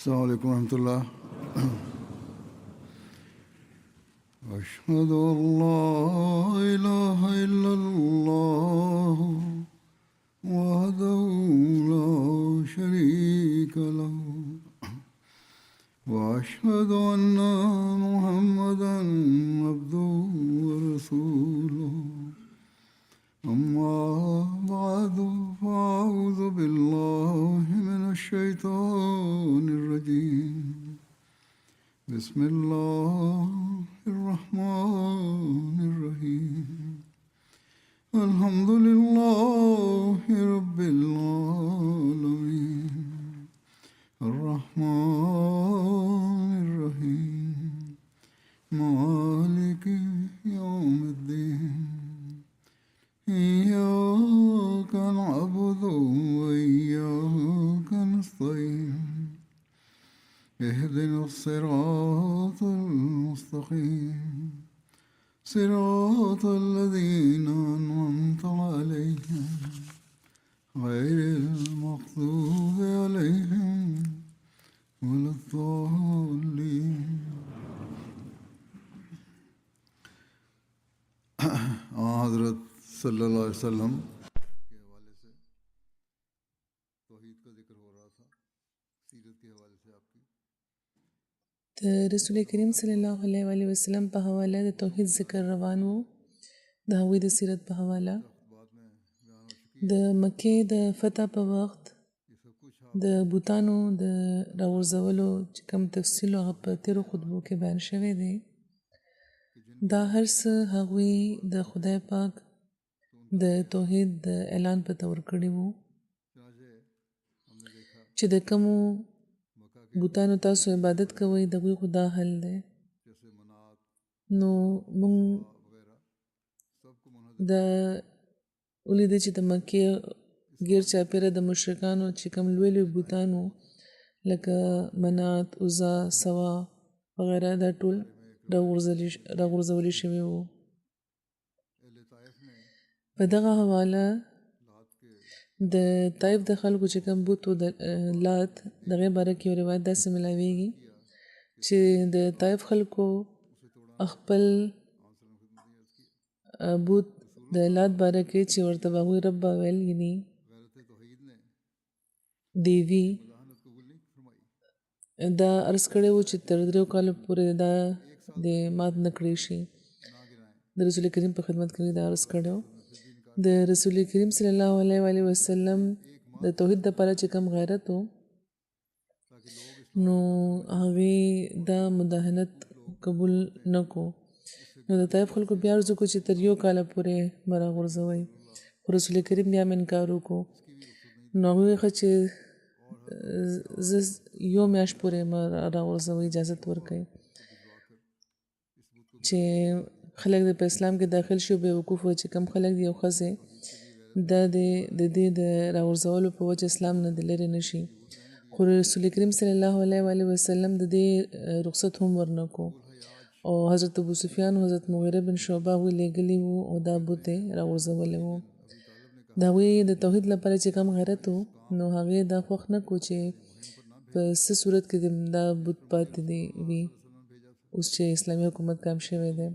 السلام عليكم ورحمة الله. أشهد أن لا إله إلا الله وحده لا شريك له وأشهد أن محمدا عبده ورسوله أما بعد فأعوذ بالله من الشيطان الرجيم بسم الله الرحمن الرحيم الحمد لله رب العالمين الرحمن الرحيم مالك يوم الدين إياك نعبد وإياك نستعين اهدنا الصراط المستقيم صراط الذين أنعمت عليهم غير المغضوب عليهم ولا الضالين. حضرت صلی اللہ علیہ وسلم کے حوالے سے توحید کا ذکر ہو رہا تھا، سیرت کے حوالے سے آپ کی. د رسول کریم صلی الله علیه وسلم په حواله د توحید ذکر روان وو، د هغوی د سیرت په حواله. د مکې د فتح په وخت د بوتانو د راغورځولو چې کوم تفصیل هغه په تېرو خطبو کې بیان شوی دی. دا هر څه هغوی د خدای پاک د توحید د اعلان په تور کړي وو چې د کومو بوتانو تاسو عبادت کوئ د هغوی خو دا حل دی. نو موږ دا ولیدل چې د مکې ګیر چاپېره د مشرکانو چې کوم لوی لوی بوتانو لکه منات، عزا، سوا وغیره دا ټول راغورځولي شوي وو. په دغه حواله د طایف د خلکو چې کوم بوت و د لات دغې باره کې یو روایت داسې ملاویږي چې د طایف خلکو خپل بوت د لات باره کې چې ورته به هغوی رب به ویل، یعنې دیوي، دا عرض کړی و چې تر 3 کالو پورې دا د مات نه کړی شي. د رسول کریم په خدمت کې دا عرض کړی و. د رسول کریم صلی الله علیه وسلم د توحید دپاره چې کوم غیرت و، نو هغوی دا مداهنت قبول نه کو. نو د طایف خلکو بیا عرض وکړو چې تر 1 کاله پورې به راغورځوئ، خو رسول کریم بیا هم انکار وکړو. نو هغوی ویل چې زه 1 میاشت پورې مه راغورځوئ، اجازت ورکوئ چې خلک د په اسلام کې داخل شي. بې وقوفه چې کم خلک دي او ښځې دا د دې د راغورځولو په وجه اسلام نه د لرې نه شي. خو رسول کریم صلی الله علیه وسلم د دې رخصت هم ورنه کو، او حضرت ابو سفیان او حضرت مغیره بن شعبه هغوی لېږلي وو او دا بوت یې راغورځولی وو. د هغوی د توحید لپاره چې کم غیرت و، نو هغې دا خوښ نه کو چې په څه صورت کې دا بوت پاتې دی وي اوس چې اسلامي حکومت قایم شوی دی.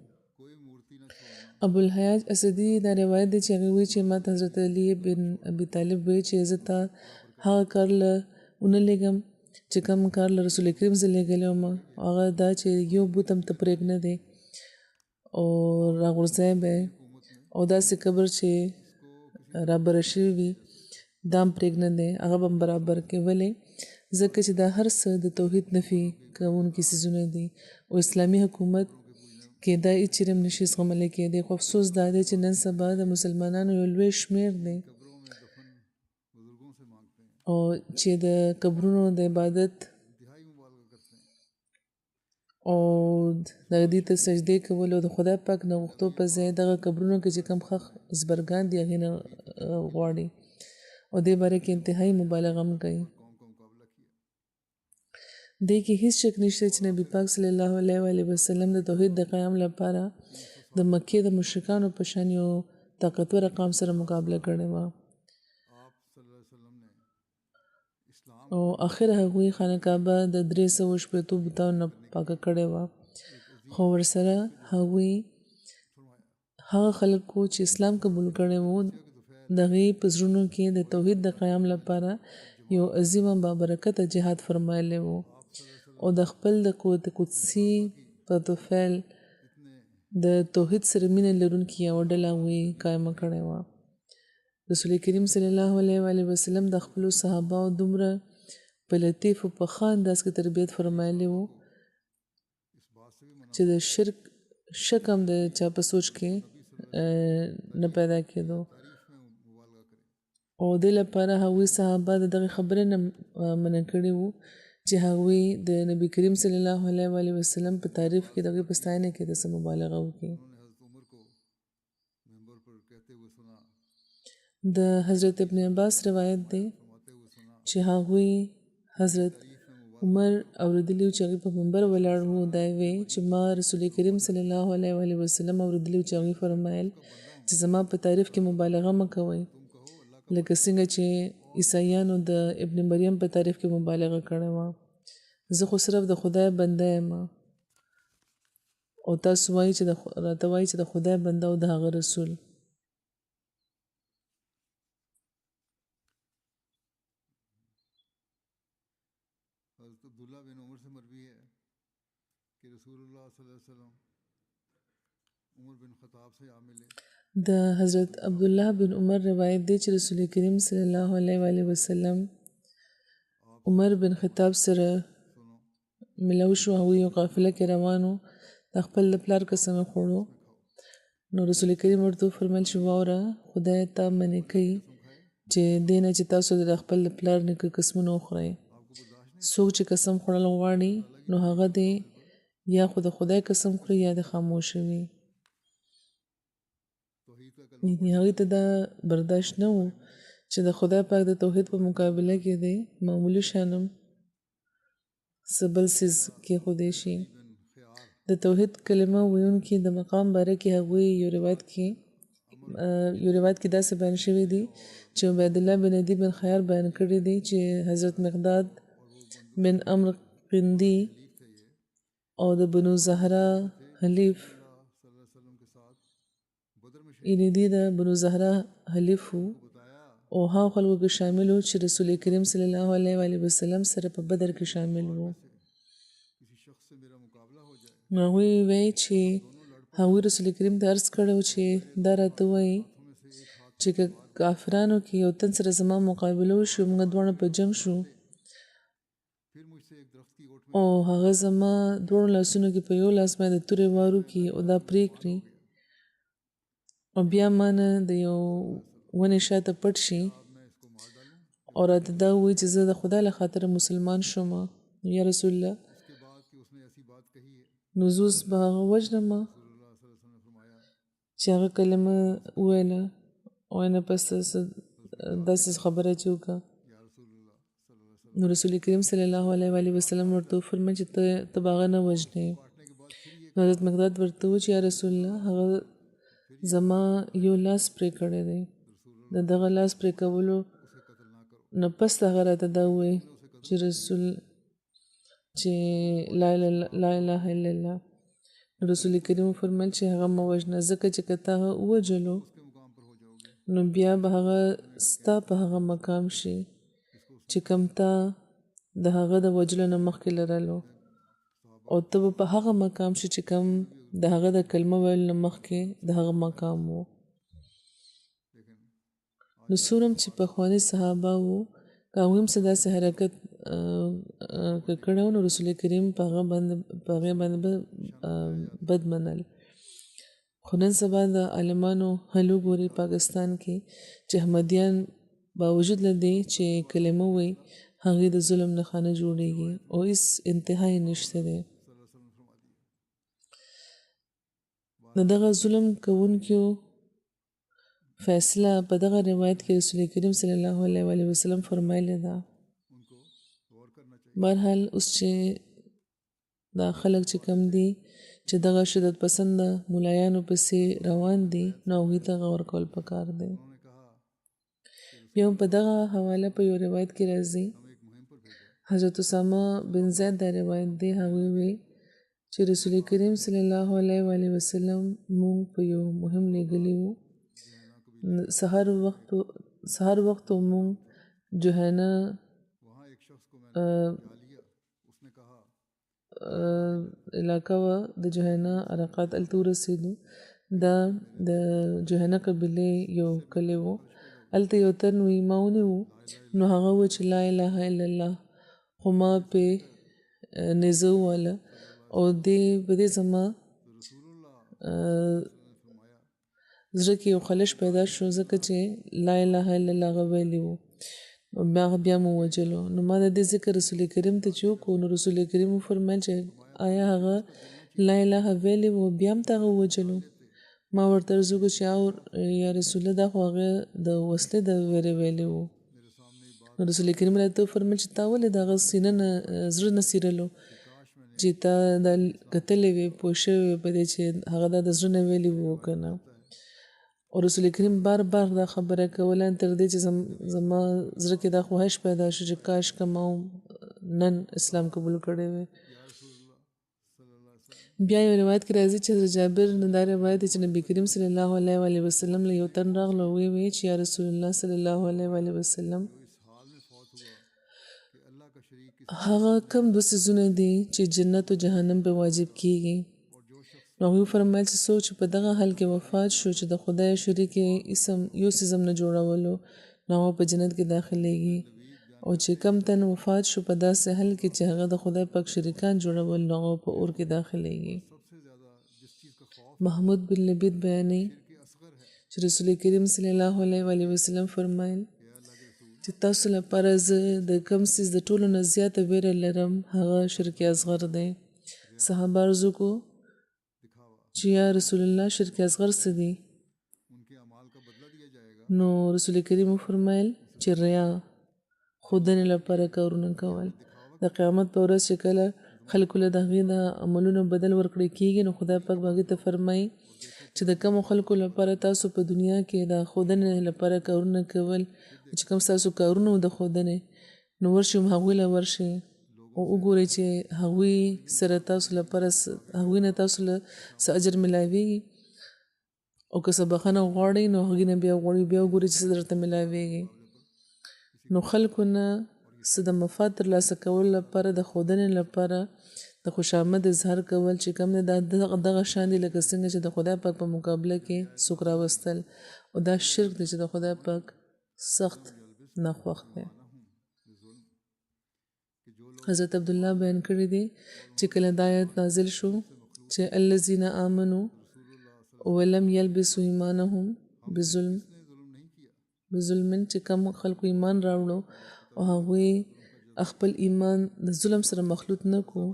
ابوالحیاج اسدي دا روایت دی چې هغې وایي چې ما ته حضرت علی بن ابي طالب وایي چې زه ته هغه کار له ونه لېږم چې کوم کار له رسول کریم زه لېږلی وم، هغه دا چې یو بوت هم ته پرېږده دی او راغورځی به یې، او داسې قبر چې رابره شوي وي دا هم پرېږده دی، هغه به هم برابر کړي. ولې؟ ځکه چې دا هر څه د توحید نفي کوونکي څیزونه دي او اسلامي حکومت کې دا هېڅ چېرې هم نشي زغملی کېدی. خو افسوس دا دی چې نن سبا د مسلمانانو یو لوی شمېر دی او چې د قبرونو د عبادت او د دې ته سجدې کول او د خدای پاک نه غوښتو په ځای دغه قبرونو کې چې کوم ښخ زبرګان دي هغې نه غواړي او دې باره کې انتهایي مبالغه هم کوي. دې کې هیڅ شک نشته چې نبي پاک صلی الله علیه وسلم د توحید د قیام لپاره د مکې د مشرکانو په شان یو طاقتور قوم سره مقابله کړې وه. او اخر هغوی خانه کعبه د 300 بوتانو نه پاکه کړې وه خو ورسره هغوی هغه خلکو چې اسلام قبول کړی وو د هغې په زړونو کې د توحید د قیام لپاره یو عظیمه بابرکته جهاد فرمایلی وو او د خپل د قوت قدسي په طفیل د توحید سره مینه لرونکي یوه ډله هغوی قایمه کړې وه رسول کریم صلی الله علیه وسلم د خپلو صحابهو دومره په لطیف او په ښه انداز کې تربیت فرمایلی وو چې د شرک شک هم د چا په سوچ کې نه پیدا کېدو او دې لپاره هغوی صحابه د دغې خبرې نه منع کړي وو چې هغوی د نبی کریم صلی الله علیه وسلم په تعریف کې د هغوی په ستاینه کې داسې مبالغه وکړي د حضرت ابن عباس روایت دی چې هغوی حضرت عمر اوریدلی چې هغوی په منبر ولاړ وو دا یې وی چې ما رسول کریم صلی الله علیه وسلم اوریدلی چې هغوی فرمایل چې زما په تعریف کې مبالغه مه کوئ لکه څنګه چې عیسایانو د ابن مریم په تعریف کې مبالغه کړې وه زه خو صرف د خدای بنده یم او تاسو وایئ چې راته وایئ چې د خدای بنده او د هغه رسول حضرت عبداللہ بن عمر سے مروی ہے کہ رسول اللہ صلی اللہ علیہ وسلم عمر بن خطاب سے عامل ہے د حضرت عبدالله بن عمر روایت دی چې رسول کریم صلی الله علیه وسلم عمر بن خطاب سره ملو شو او یو قافله کې روانو د خپل پلار قسم خوړو نو رسول کریم ورته فرمایل چې واوره خدای ته منې کوي چې دینه چې تاسو د خپل پلار نه قسمونه وخورئ څوک چې قسم خوړل غواړي نو هغه دی یا خو د خدای قسم خوري یا د خاموش وي هغې ته دا برداشت نه و چې د خدای پاک د توحید په مقابله کې دی معمولي شانم څه بل څیز کېښودی شي د توحید کلمه ویونکي د مقام باره کې هغوی یو روایت کې داسې بیان شوی دی چې عبید الله بن عدي بن خیار بیان کړی دی چې حضرت مقداد بن عمرو قندي او د بنو زهرا حلیف یعنې دی د بنو زهرا حلیف وو او هغو خلکو کې شامل وو چې رسول کریم صلی الله علیه وسلم سره په بدر کې شامل وو نو هغوی وایي چې هغوی رسول کریم ته عرض کړی و چې دا راته وایي چې که کافرانو کې یو تن سره زما مقابله وشي موږ دواړه په جنګ شو او هغه زما دواړو لاسونو کې په یو لاس باندې تورې وارو کې او دا پرې کړي او بیا مانه د یو ونې شاته پټ شي او راته دا ووایي چې زه د خدای له خاطره مسلمان شوم یا رسول الله نو زه اوس به هغه وژنم چې هغه کلمه وویله او نه پس داسې خبره چې وکړه نو رسول کریم صلی الله علیه وسلم ورته وفرمایل چې ته به هغه نه وژنې نو حضرت مقداد ورته وویل چې یا رسول الله هغه زما یو لاس پرې کړی دی د دغه لاس پرې کولو نه پس هغه راته دا ووایي چې رسول چې لا اله الا الله رسول کریم فرمایل چې هغه مه وژنه ځکه چې که ته هغه ووژلو نو بیا به هغه ستا په هغه مقام شي چې کوم تا د هغه د وجلو نه مخکې لرلو او ته به په هغه مقام شي چې کوم د هغه د کلمه ویلو نه مخکې د هغه مقام وو نو څومره چې پخواني صحابه وو که هغوی هم څه داسې حرکت کړی و نو رسول کریم په هغې باندې بد منل خو نن سبا د عالمانو حل وګورئ پاکستان کې چې احمدیان باوجود له دې چې کلمه وایي هغې د ظلم نښه نه جوړېږي او هېڅ انتها یې نشته دی د دغه ظلم کوونکو فیصله په دغه روایت کې رسول کریم صلی الله علیه وسلم فرمایلی ده بهرحال اوس چې دا خلک چې کم دي چې دغه شدت پسنده ملایانو پسې روان دي نو هغوی ته غور کول پکار دی بیا په دغه حواله په یو روایت کې راځي حضرت اسامه بن زید دا روایت دی هغوی وی چې رسول کریم صلی الله علیه و آله وسلم مونږ په یو مهم لېږلی وو سهار وخت مونږ جوهینا علاقه وه د جوهینا عرقات هلته ورسېدو دا د جوهینا قبیلې یو کلی و هلته یو تن وی ما ونیوو نو هغه و چې لا اله الا الله خو ما پې نیزه وواله او دې په دې زما زړه کې یو خلش پیدا شو ځکه چې لا اله الا الله هغه ویلي وو بیا مو وجلو نو ما د دې ذکر رسول کریم ته چې وکړو نو رسول کریم وفرمیل چې آیا هغه لا اله ویلي وو بیا هم ته هغه ووجلو ما ورته عرض وکړو چې یا رسول الله دا خو هغه د وسلې د ویرې ویلي وو نو رسول کریم راته وفرمیل چې تا ولې د هغه سینه نه زړه نه څیرلو چې تا دا کتلې وې پوه شوې وې په دې چې هغه دا د زړه نه ویلي وو که نه او رسول کریم بار دا خبره کوله تر دې چې زما زړه کې دا خواهش پیدا شو چې کاش که ما نن اسلام قبول کړی وی بیا یو روایت کې راځي چې جابر نه دا روایت دی چې نبی کریم صلی الله علیه و آله وسلم له یو تن راغله وی چې یا رسول الله صلی الله علیه و آله وسلم هغه کم دو څیزونه دي چې جنت او جهنم په واجب کیږي نو هغوی فرمایل چې څوک چې په دغه حال کې وفات شو چې د خدای شریک یو څیز هم نه جوړولو نو هغه په جنت کې داخلیږي او چې کم تن وفات شو په داسې حال کې چې هغه د خدای پاک شریکان جوړول نو هغه په اور کې داخلیږي محمود بن لبید بیانوي چې رسول کریم صلی الله علیه و آله وسلم فرمایل چې تاسو لپاره زه د کم څیز د ټولو نه زیاته ویره لرم هغه شرک اصغر دی صحابه عرض وکړو چې یا رسول الله شرک اصغر څه دی نو رسول کریم فرمایل چې ریا خودنې لپاره کارونه کول د قیامت په ورځ چې کله خلکو له د هغې د عملونو بدل ورکړی کېږي نو خدای پاک به هغې ته فرمایي چې د کومو خلکو لپاره تاسو په دنیا کې د ښودنې لپاره کارونه کول چې کوم ستاسو کارونه د ښودنې نو ورشئ هغوی له ورشئ او وګورئ چې هغوی سره تاسو لپاره هغوی نه تاسو له څه اجر ملاویږي او که څه بخښنه غواړئ نو هغوی نه بیا غواړئ بیا وګورئ چې څه درته ملاویږي نو خلکو نه څه د مفاد ترلاسه کولو لپاره د ښودنې لپاره د خوشامد اظهار کول چې کوم نه دغه شان دي لکه څنګه چې د خدای پاک په مقابله کې څوک راوستل او دا شرک دی چې د خدای پاک سخت ناخوښ دی حضرت عبدالله بیان کړی دی چې کله دا آیت نازل شو چې الذین آمنوا ولم یلبسوا ایمانهم بظلم چې کوم خلکو ایمان راوړو او هغوی خپل ایمان د ظلم سره مخلوط نه کو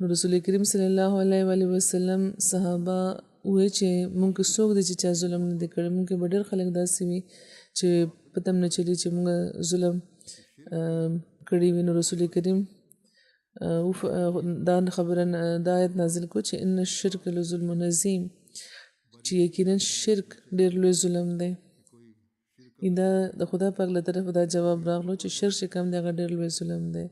نو رسول کریم صلی الله علیه و آله وسلم صحابه وې چې مونږ څوک دي چې چا ظلم نه دی کړی مونږ به ډېر خلک داسې وي چې پته هم نه چلي چې مونږ ظلم کړی وي نو رسول کریم دا خبره دا آیت نازل کو چې ان الشرک لظلم عظیم چې یقینا شرک ډېر لوی ظلم دی دا د خدای پاک له طرفه دا جواب راغلو چې شرک چې کوم دی هغه ډېر لوی ظلم دی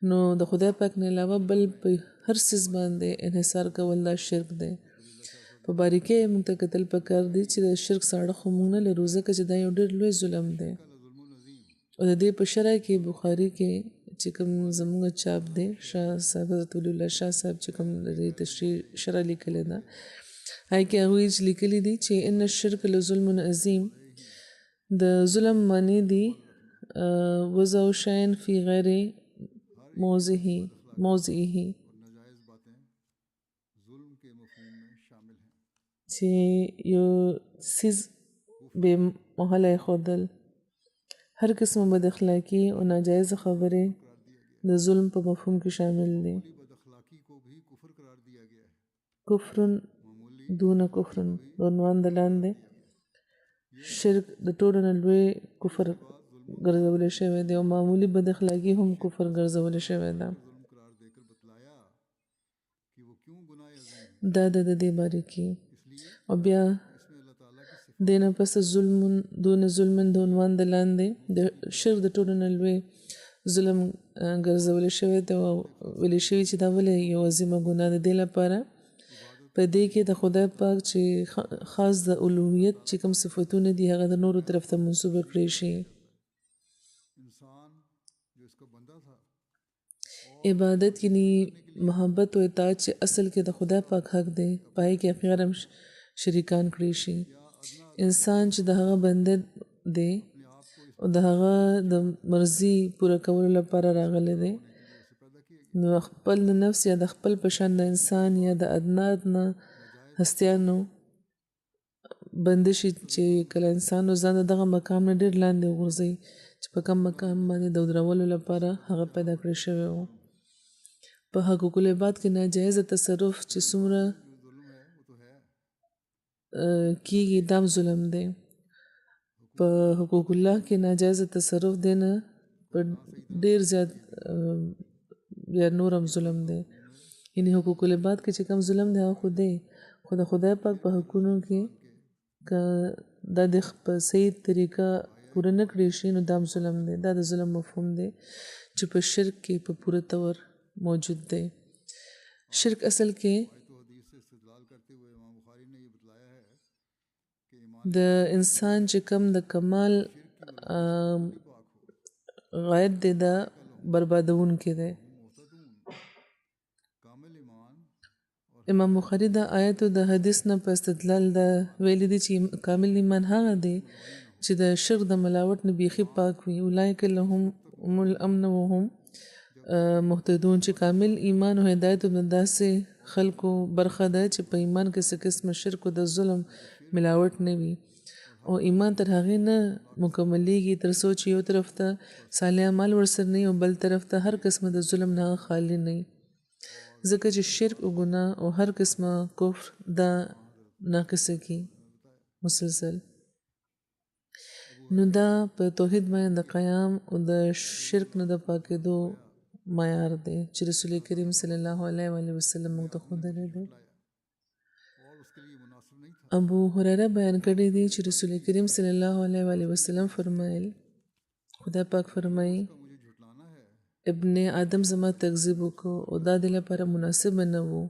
نو د خدای پاک نه علاوه بل په هر څیز باندې انحصار کول دا شرک دی په باریکۍ موږ ته کتل پکار دی چې د شرک ساړه خو موږ نه لرو ځکه چې دا یو ډېر لوی ظلم دی او د دې په شرح کې بخاري کې چې کوم زموږ چاپ دی شاه صاحب حضرت ولی الله شاه صاحب چې کوم د تشریح شرح لیکلی ده هغې کې هغوی لیکلي دي چې ان الشرک لظلم عظیم د ظلم معنی دی وضع شین فی غیر موضعه چې یو څیز بې محله ایښودل هر قسمه بد اخلاقي او ناجایز خبرې د ظلم په مفهوم کې شامل دي کفر دون کفر عنوان د لاندې شرک د ټولو نه لوی کفر ګرځولی شوی دی او معمولي بد اخلاقي هم کفر ګرځولی شوی ده دا د دې باره کې او بیا د نه پس ظلم دون ظلم د عنوان د لاندې د شرک د ټولو نه لوی ظلم ګرځولی شوی دی او ویلی شوي چې دا ولې یو عظیمه ګناه د دې لپاره په دې کې د خدای پاک چې خاص د الوهیت چې کوم صفتونه دي هغه د نورو طرف ته منسوبه کړی شي. عبادت یعنی محبت او اطاعت چې اصل کې د خدای پاک حق دی پای کې غیر هم شریکان کړی شي. انسان چې د هغه بنده دی او د هغه د مرضي پوره کولو لپاره راغلی دی نو خپل نفس یا د خپل پشان د انسان یا د ادنات نه هستیانو بندشي چې کله انسان ځان دغه مقام نه ډېر لاندې وغورځي چې په کوم مقام باندې د درولو لپاره هغه پیدا کړی شوی و. په حقوق العباد کې ناجایزه تصرف چې څومره کیږي دام ظلم دی. په حقوق الله کې ناجایزه تصرف دی نه په ډېر زیات یا نورم ظلم دی. یعنی حقوق العباد کې چې کوم ظلم دی هغه خو دی خو د خدای پاک په حقونو کې که دا د په صحیح طریقه پوره نه کړی شي نو دام ظلم دی. دا د ظلم مفهوم دی چې په شرک کې په پوره طور موجود دی. شرک اصل کې د انسان چې کم د کمال غایت دی دا بربادون کې دی. امام بخاری دا آیت او د حدیث نه په استدلال دا ویلي دي چې کامل ایمان هغه دی چې د شرک د ملاوت نه بیخي پاک وي. اولئک لهم الامن وهم مهتدون چې کامل ایمان او هدایت د داسې خلکو برخه ده چې په ایمان کې څه قسمه شرک او د ظلم ملاوت نه وي او ایمان تر هغې نه مکملېږي تر څو چې یو طرف ته صالح اعمال ورسره نه او بل طرف ته هر قسمه د ظلم نه خالی نه. ځکه چې شرک او ګناه او هر قسمه کفر دا ناقصه کی مسلسل نو دا په توحید باندې د قیام او د شرک نه د پاکېدو معیار دی چې رسول کریم صلی الله علیه و وسلم موږ ته ښودلی دی. ابو هریره بیان کړی دی چې رسول کریم صلی الله علیه و وسلم فرمایل خدای پاک فرمایي ابن آدم زما تکذیب وکړو او دا د لپاره مناسب نه وو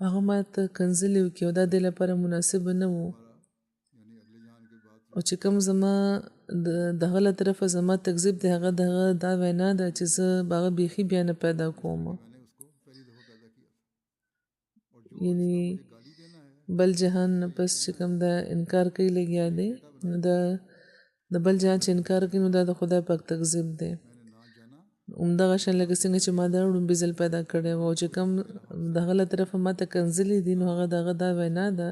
هغه ما ته کنځلې وکړي او دا د لپاره مناسب نه وو او چې کوم زما دغه له طرفه زما تکذیب دی هغه دغه دا وینا ده چې زه هغه بیخي بیا نه پیدا کوم. یعنی بل جهان نه پس چې کوم دا انکار کوي لګیا دی نو د بل جهان چې انکار کوي نو دا د خدای پاک تکذیب دی. همدغه شان لکه څنګه چې ما دا وړومبي ځل پیدا کړی و او چې کوم دغه له طرفه ما ته کنځلې دي نو هغه دغه دا وینا ده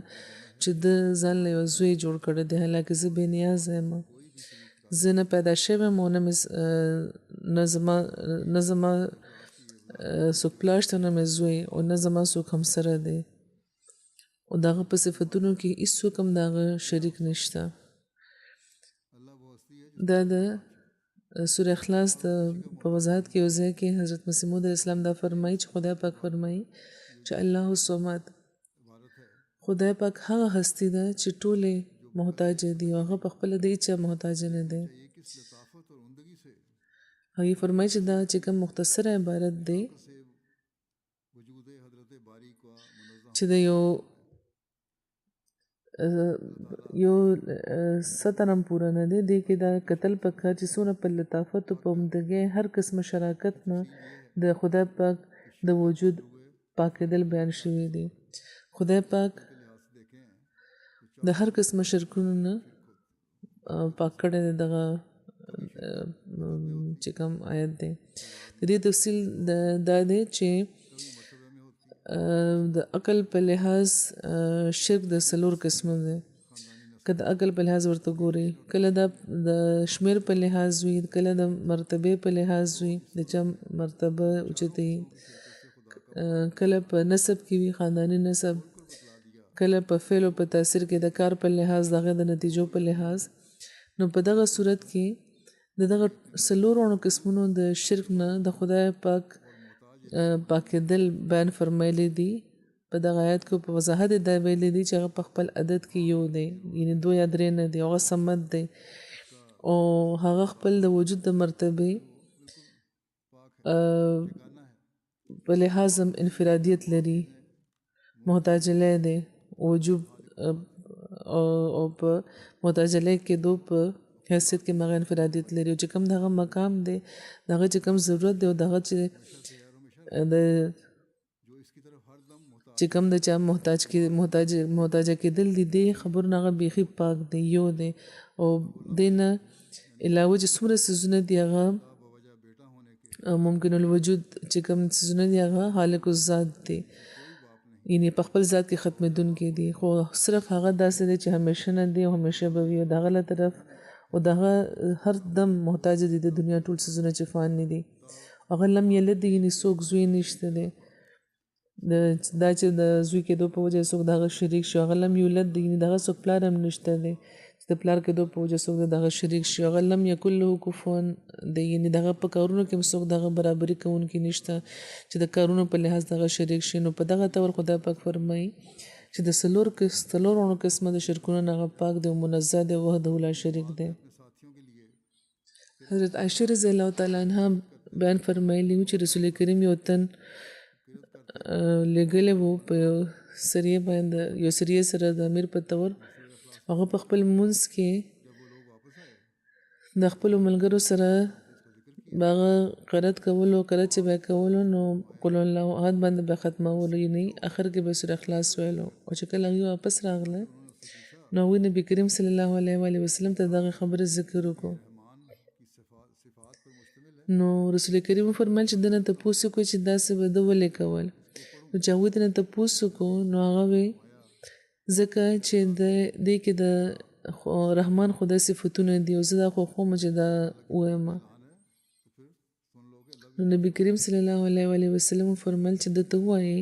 چې د ځان له یو زوی جوړ کړی دی حالانکه زه بې نیازه یم. زه نه پیدا شوی یم او نه زما څوک پلار شته نه مې زوی او نه زما څوک همسره دی او دغه په صفتونو کې هېڅوک هم د هغه شریک نشته. دا د سوره اخلاص په وضاحت کې یو ځای کې حضرت مسیح موعود علیه السلام دا فرمایي چې خدای پاک فرمایي چې الله الصمد خدای پاک هغه هستی ده چې ټولې محتاج دي او هغه په خپله د هېچا محتاج نه دی. هغې فرمایي چې دا چې کوم مختصره عبارت دی چې د یو سترم پوره نه دی دې کې دا کتل پکار چې څونه په لطافت او په عمدګۍ هر قسمه شراکت نه د خدای پاک د وجود پاکېدل بیان شوي دي. خدای پاک د هر قسمه شرکونو نه پاک کړی دی. دغه چې کوم آیت دی د دې تفصیل دا دی چې د عقل په لحاظ شرک د څلور قسمه دی. که د عقل په لحاظ ورته ګوري کله د شمیر په لحاظ وي کله د مرتبه په لحاظ وي د چا مرتبه اوچته کله په نسب کې وي خانداني نسب کله په فعل او په تاثیر کې د کار په لحاظ دغه د نتیجو په لحاظ. نو په دغه صورت کې دغه څلورو قسمونو د شرک نه د خدای پاک پاکېدل بیان فرمایلی دي. په دغه آیت کې په وضاحت دا ویلي دي چې هغه په خپل عدد کې یو دی یعنی 2 یا 3 نه دی هغه صمد دی او هغه خپل د وجود د مرتبه په لحاظ هم انفرادیت لري، محتاجلی دی وجوب او په محتاجلی کېدو په حیثیت کې مغه انفرادیت لري او چې کوم دغه مقام دی دغه چې کوم ضرورت دی او دغه چې د چې کوم د چا محتاج کېدل دي د خبر نه بیخي پاک دی یو دی او دینه علاوه چې څومره سيزونه دی هغه ممکن الوجود چې کوم سيزونه دی هغه خالق الذات دی یعنی په خپل ذات کې ختمېدونکي دي خو صرف هغه داسې دی چې همیشه نه دی او همیشه به وي او دغه له طرف او دغه هر دم محتاج دي د دنیا ټول سيزونه چې فان نه دي هغه لم یلد یعنی څوک زوی نشته دی دا چې د زوی کېدو په وجه څوک دغه شریک شو هغه لم یولد یعنی دغه څوک پلار هم نشته دی چې د پلار کېدو په وجه څوک دغه شریک شو هغه لم یکن له کفوا دی یعنی دغه په کارونو کې څوک دغه برابري کوونکی نشته چې د کارونو په لحاظ دغه شریک شي نو په دغه تور خدای پاک فرمایي چې د څلورونو قسمه د شرکونو نه پاک دی او منزه دی وحده لا شریک دی حضرت عائشہ رضی الله تعالی عنها بیان فرمایلی چې رسول کریم یو تن لګلې وو په سریه باندې یو سریه سره د امیر په تور هغه په خپل منځ کې د خپل ملګرو سره باغ قرات کولو قرات چې به کولو نو قول الله احد باندې به ختمولو یعنی اخر کې به سورہ اخلاص ویلو او چې کله هغه واپس راغله نو نبی کریم صلی الله علیه و وسلم ته دغه خبره ذکر وکړو نو رسول کریم فرمایل چې دنه ته پوښتنه کوي چې دا څه به د ولې کول نو چې هغه دنه ته پوښتنه کو نو هغه ځکه چې د دې کې د رحمان خدای صفاتونه دي او زه دا خو چې دا وایم نو نبی کریم صلی الله علیه و وسلم فرمایل چې د ته وایي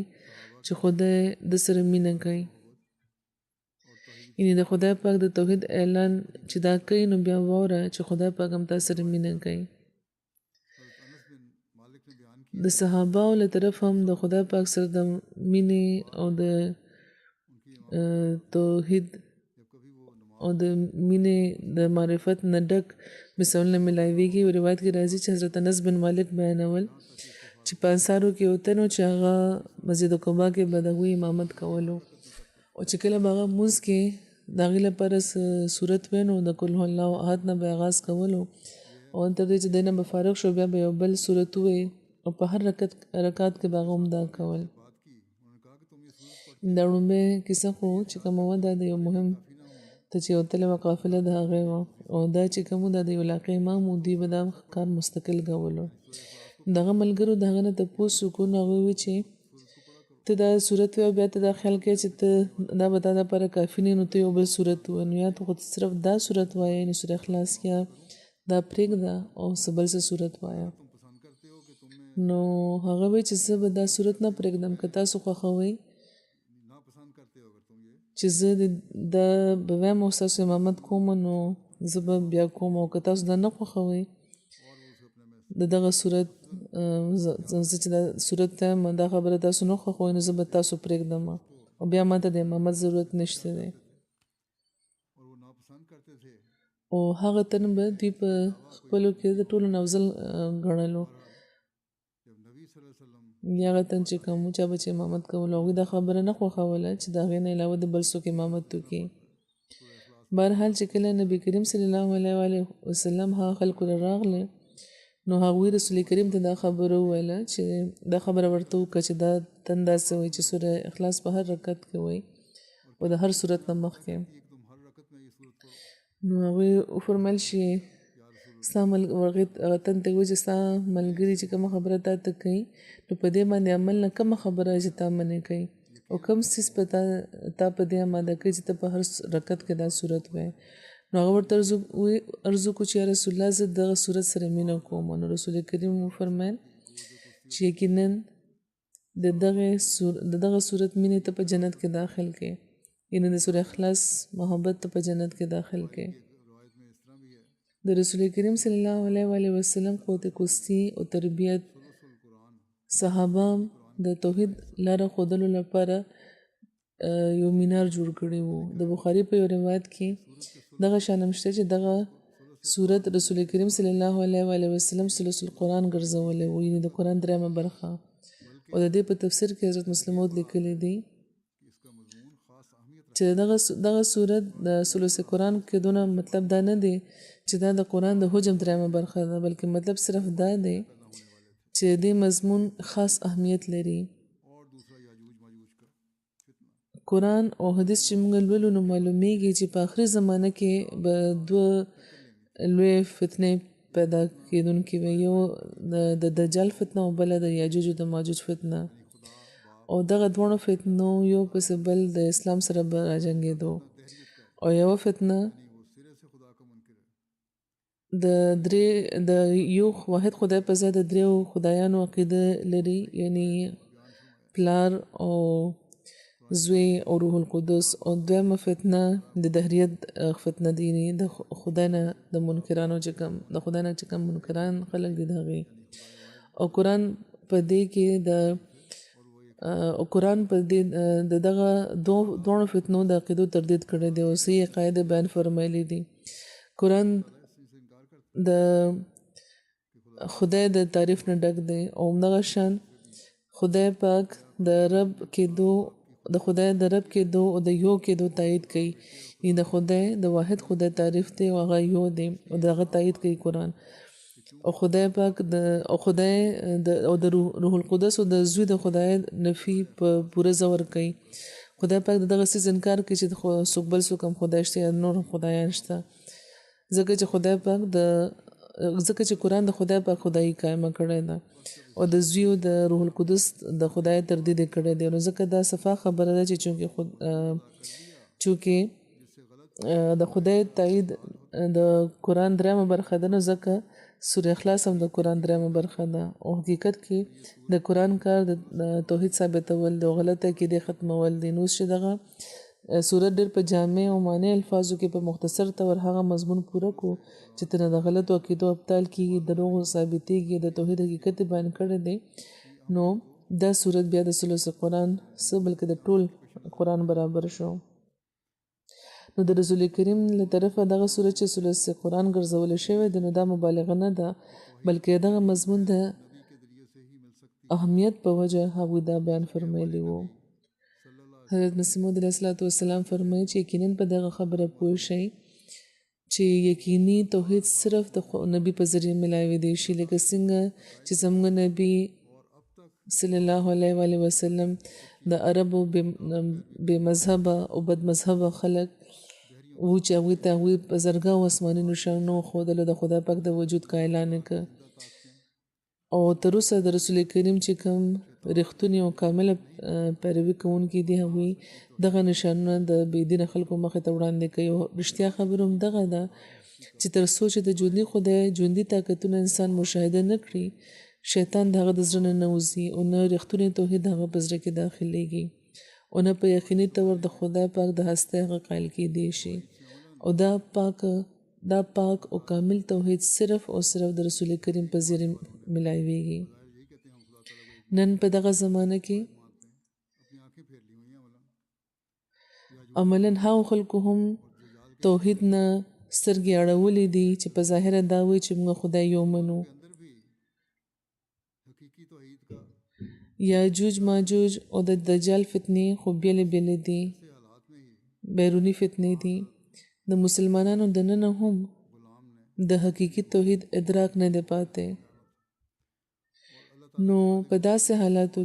چې خدای د سره مینه کوي یعنی د خدای پاک د توحید اعلان چې دا کوي نو بیا وره چې خدای پاک هم تاسو سره مینه کوي د صحابه له طرف هم د خدای پاک سره د مینې او د توحید او د مینې د معرفت نه ډک مثالونه ملایويږي او روایت کې راځي چې حضرت انس بن مالک بیانول چې په انصارو کې وتنو چې هغه مسجد قباء کې بدوی امامت کولو او چې کله هغه موږ کې داغه لپاره صورت وینو د کل الله احد نه به آغاز کولو او تر دې چې دنه به فارغ شو بیا به یو بل صورت وي او په هر رکعت کې باغوم دا کول دا لومبه کیسه خو چې کومه ودا د یو مهم ته چې وتله قافله د هغه او دا چې کوم د علاقې امام دی به دا کار مستقل غولو دغه ملګرو دغه نه ته پوسو کو نه وی چې ته دا صورت بیا ته د خیال کې چې ته دا بتا دا پر کافی نه نو ته یو بل صورت ونو یا ته خود صرف دا صورت وایې نو سورہ اخلاص یا دا پرېګ دا او سبل سے صورت وایا نو هغه وی چې زه به دا صورت نه پرېږدم که تاسو خوښوئ چې زه د بویم او ستاسو امامت کوم نو زه به بیا کوم او که تاسو دا نه خوښوئ دغه صورت زه چې دا صورت ته دا خبره تاسو نه خوښوئ نو زه به تاسو پرېږدم او بیا ماته د امامت ضرورت نشته دی او هغه تن به دوی په خپلو کې د ټولو نه افضل ګڼلو یا غتن چې کوم چا به چې امامت کول او دا خبره نه خوښوله چې دا غي نه علاوه د بل څوک امامت وکړي بهرحال چې کله نبی کریم صلی الله علیه وسلم ها خلق راغله نو هغه رسول کریم ته دا خبره ویله چې دا خبره ورته وکړه چې دا تندا سوي چې سوره اخلاص په هر رکعت کې وای او د هر سورت نه مخکې نو هغه فرمایل شي سامل ورغتن ته وځي ملګری چې کوم خبره ته کوي نو په دې باندې عمل نه کوم خبره چې تا منې کوي او کوم سیس پتا تا په دې اماده کوي چې ته په هر رکعت کې دا صورت وای نو هغه ورته ارزو کو چې رسول الله زه دغه صورت سره مینه کوم نو رسول کریم فرمایل چې یقینا دغه صورت مینه ته په جنت کې داخل کې یعنی د سورہ اخلاص محبت ته په جنت کې داخل کې د رسول کریم صلی الله علیه وسلم قوت کوستی او تربیت صحابه د توحید لاره خودلو لپاره یو مینار جوړ کړی وو د بخاری په یو روایت کې دغه شانمشته چې دغه صورت رسول کریم صلی الله علیه و آله وسلم ثلث القرآن ګرځولې و، یعنې د قرآن درېیمه برخه. او د دې په تفسیر کې حضرت مسلم موعود لیکلی دی چې دغه صورت د ثلث قرآن کې دونه مطلب دا نه دی چې دا د قرآن د حجم درېیمه برخه ده، بلکې مطلب صرف دا دی چې دې مضمون خاص اهمیت لري. قرآن او حدیث چې موږ لولو نو معلومیږي چې په آخري زمانه کې به دوه لوی فتنې پیدا کېدونکې وي، یو د دجال فتنه او بله د یاجوج او د ماجوج فتنه. او دغه دواړو فتنو یو پسې بل د اسلام سره به راجنګېدو. او یوه فتنه د یو واحد خدای په ځای د دریو خدایانو عقیده لري، یعنی پلار او زوی او روح القدس. او دویمه فتنه د دهریت فتنه دی، یعنی د خدای نه د منکرانو چې کوم د خدای نه چې کوم منکران خلک دي د هغې. او قرآن په دې کې قرآن په دې د دغه دواړو فتنو د عقیدو تردید کړی دی او صحیح عقاید بیان فرمایلی دي. قرآن د خدای د تعریف نه ډک دی او همدغه شان خدای پاک د رب کېدو د خدای د رب کېدو او د یو کېدو تایید کوي، یعنې د خدای د واحد خدای تعریف دی او هغه یو دی او د هغه تایید کوي قرآن. او خدای پاک او د روح القدس او د زوی د خدای نفي په پوره زور کوي. خدای پاک د دغه څیز انکار کوي چې څوک بل څوک هم خدای شته یا نور هم خدایان شته، ځکه چې قرآن د خدای پاک خدایي قایمه کړی ده او د زوی او د روح القدس د خدای تردید یې کړی دی. نو ځکه دا صفا خبره ده چې چونکې د خدای تایید د قرآن درېیمه برخه ده، نو ځکه سوره اخلاص هم د قرآن درېیمه برخه ده. او حقیقت کې د قرآن کار د توحید ثابتول د غلطه عقیدې ختمول دي. نو چې دغه صورت ډېر په جامع او معنی الفاظو کې په مختصر طور هغه مضمون پوره کو چې ترې د غلطو عقیدو ابطال کېږي، دروغو ثابتېږي، د توحید حقیقت بیان کړی دی. نو دا صورت بیا د ثلث قرآن څه بلکې د ټول قرآن برابر شو. نو د رسول کریم له طرفه دغه صورت چې ثلث قرآن ګرځولی شوی دی، نو دا مبالغه نه ده، بلکې دغه مضمون د اهمیت په وجه هغوی دا بیان فرمایلی وو. حضرت مسیح موعود علیه السلام فرمایي چې یقینا په دغه خبره پوه شئ چې یقیني توحید صرف د نبی په ذریعه ملاوېدی شي، لکه څنګه چې زموږ نبی صلی الله علیه و آله وسلم د عربو بې مذهبه او بد مذهبه خلک و چې هغوی ته هغوی په زرګاو آسماني نښانو ښودلو د خدای پاک د وجود قایلان یې که. او تر اوسه د رسول کریم چې کوم رښتونې او کامله پیروي کوونکي دي، هغوی دغه نشانونه د بېدینه خلکو مخې ته وړاندې کوي. او رښتیا خبره هم دغه ده چې تر څو چې د ژوندي خدای ژوندي طاقتونه انسان مشاهده نه کړي، شیطان د هغه د زړه نه نوځي او نه رښتونی توحید د هغه په زړه کې داخلیږي او نه په یقیني طور د خدای پاک د هستۍ هغه قایل کېدی شي. او دا پاک او کامل توحید صرف او صرف د رسول کریم په ذریعه ملاویږي. نن په دغه زمانه کې عملاً هغو خلکو هم توحید نه سترګې اړولې دي چې په ظاهره دا وایي چې موږ خدای یو منو. یاجوج ماجوج او د دجال فتنې خو بیلې بیلې دي، بیروني فتنې دي. د مسلمانانو دننه هم د حقیقي توحید ادراک نه دی پاتې. نو په داسې حالاتو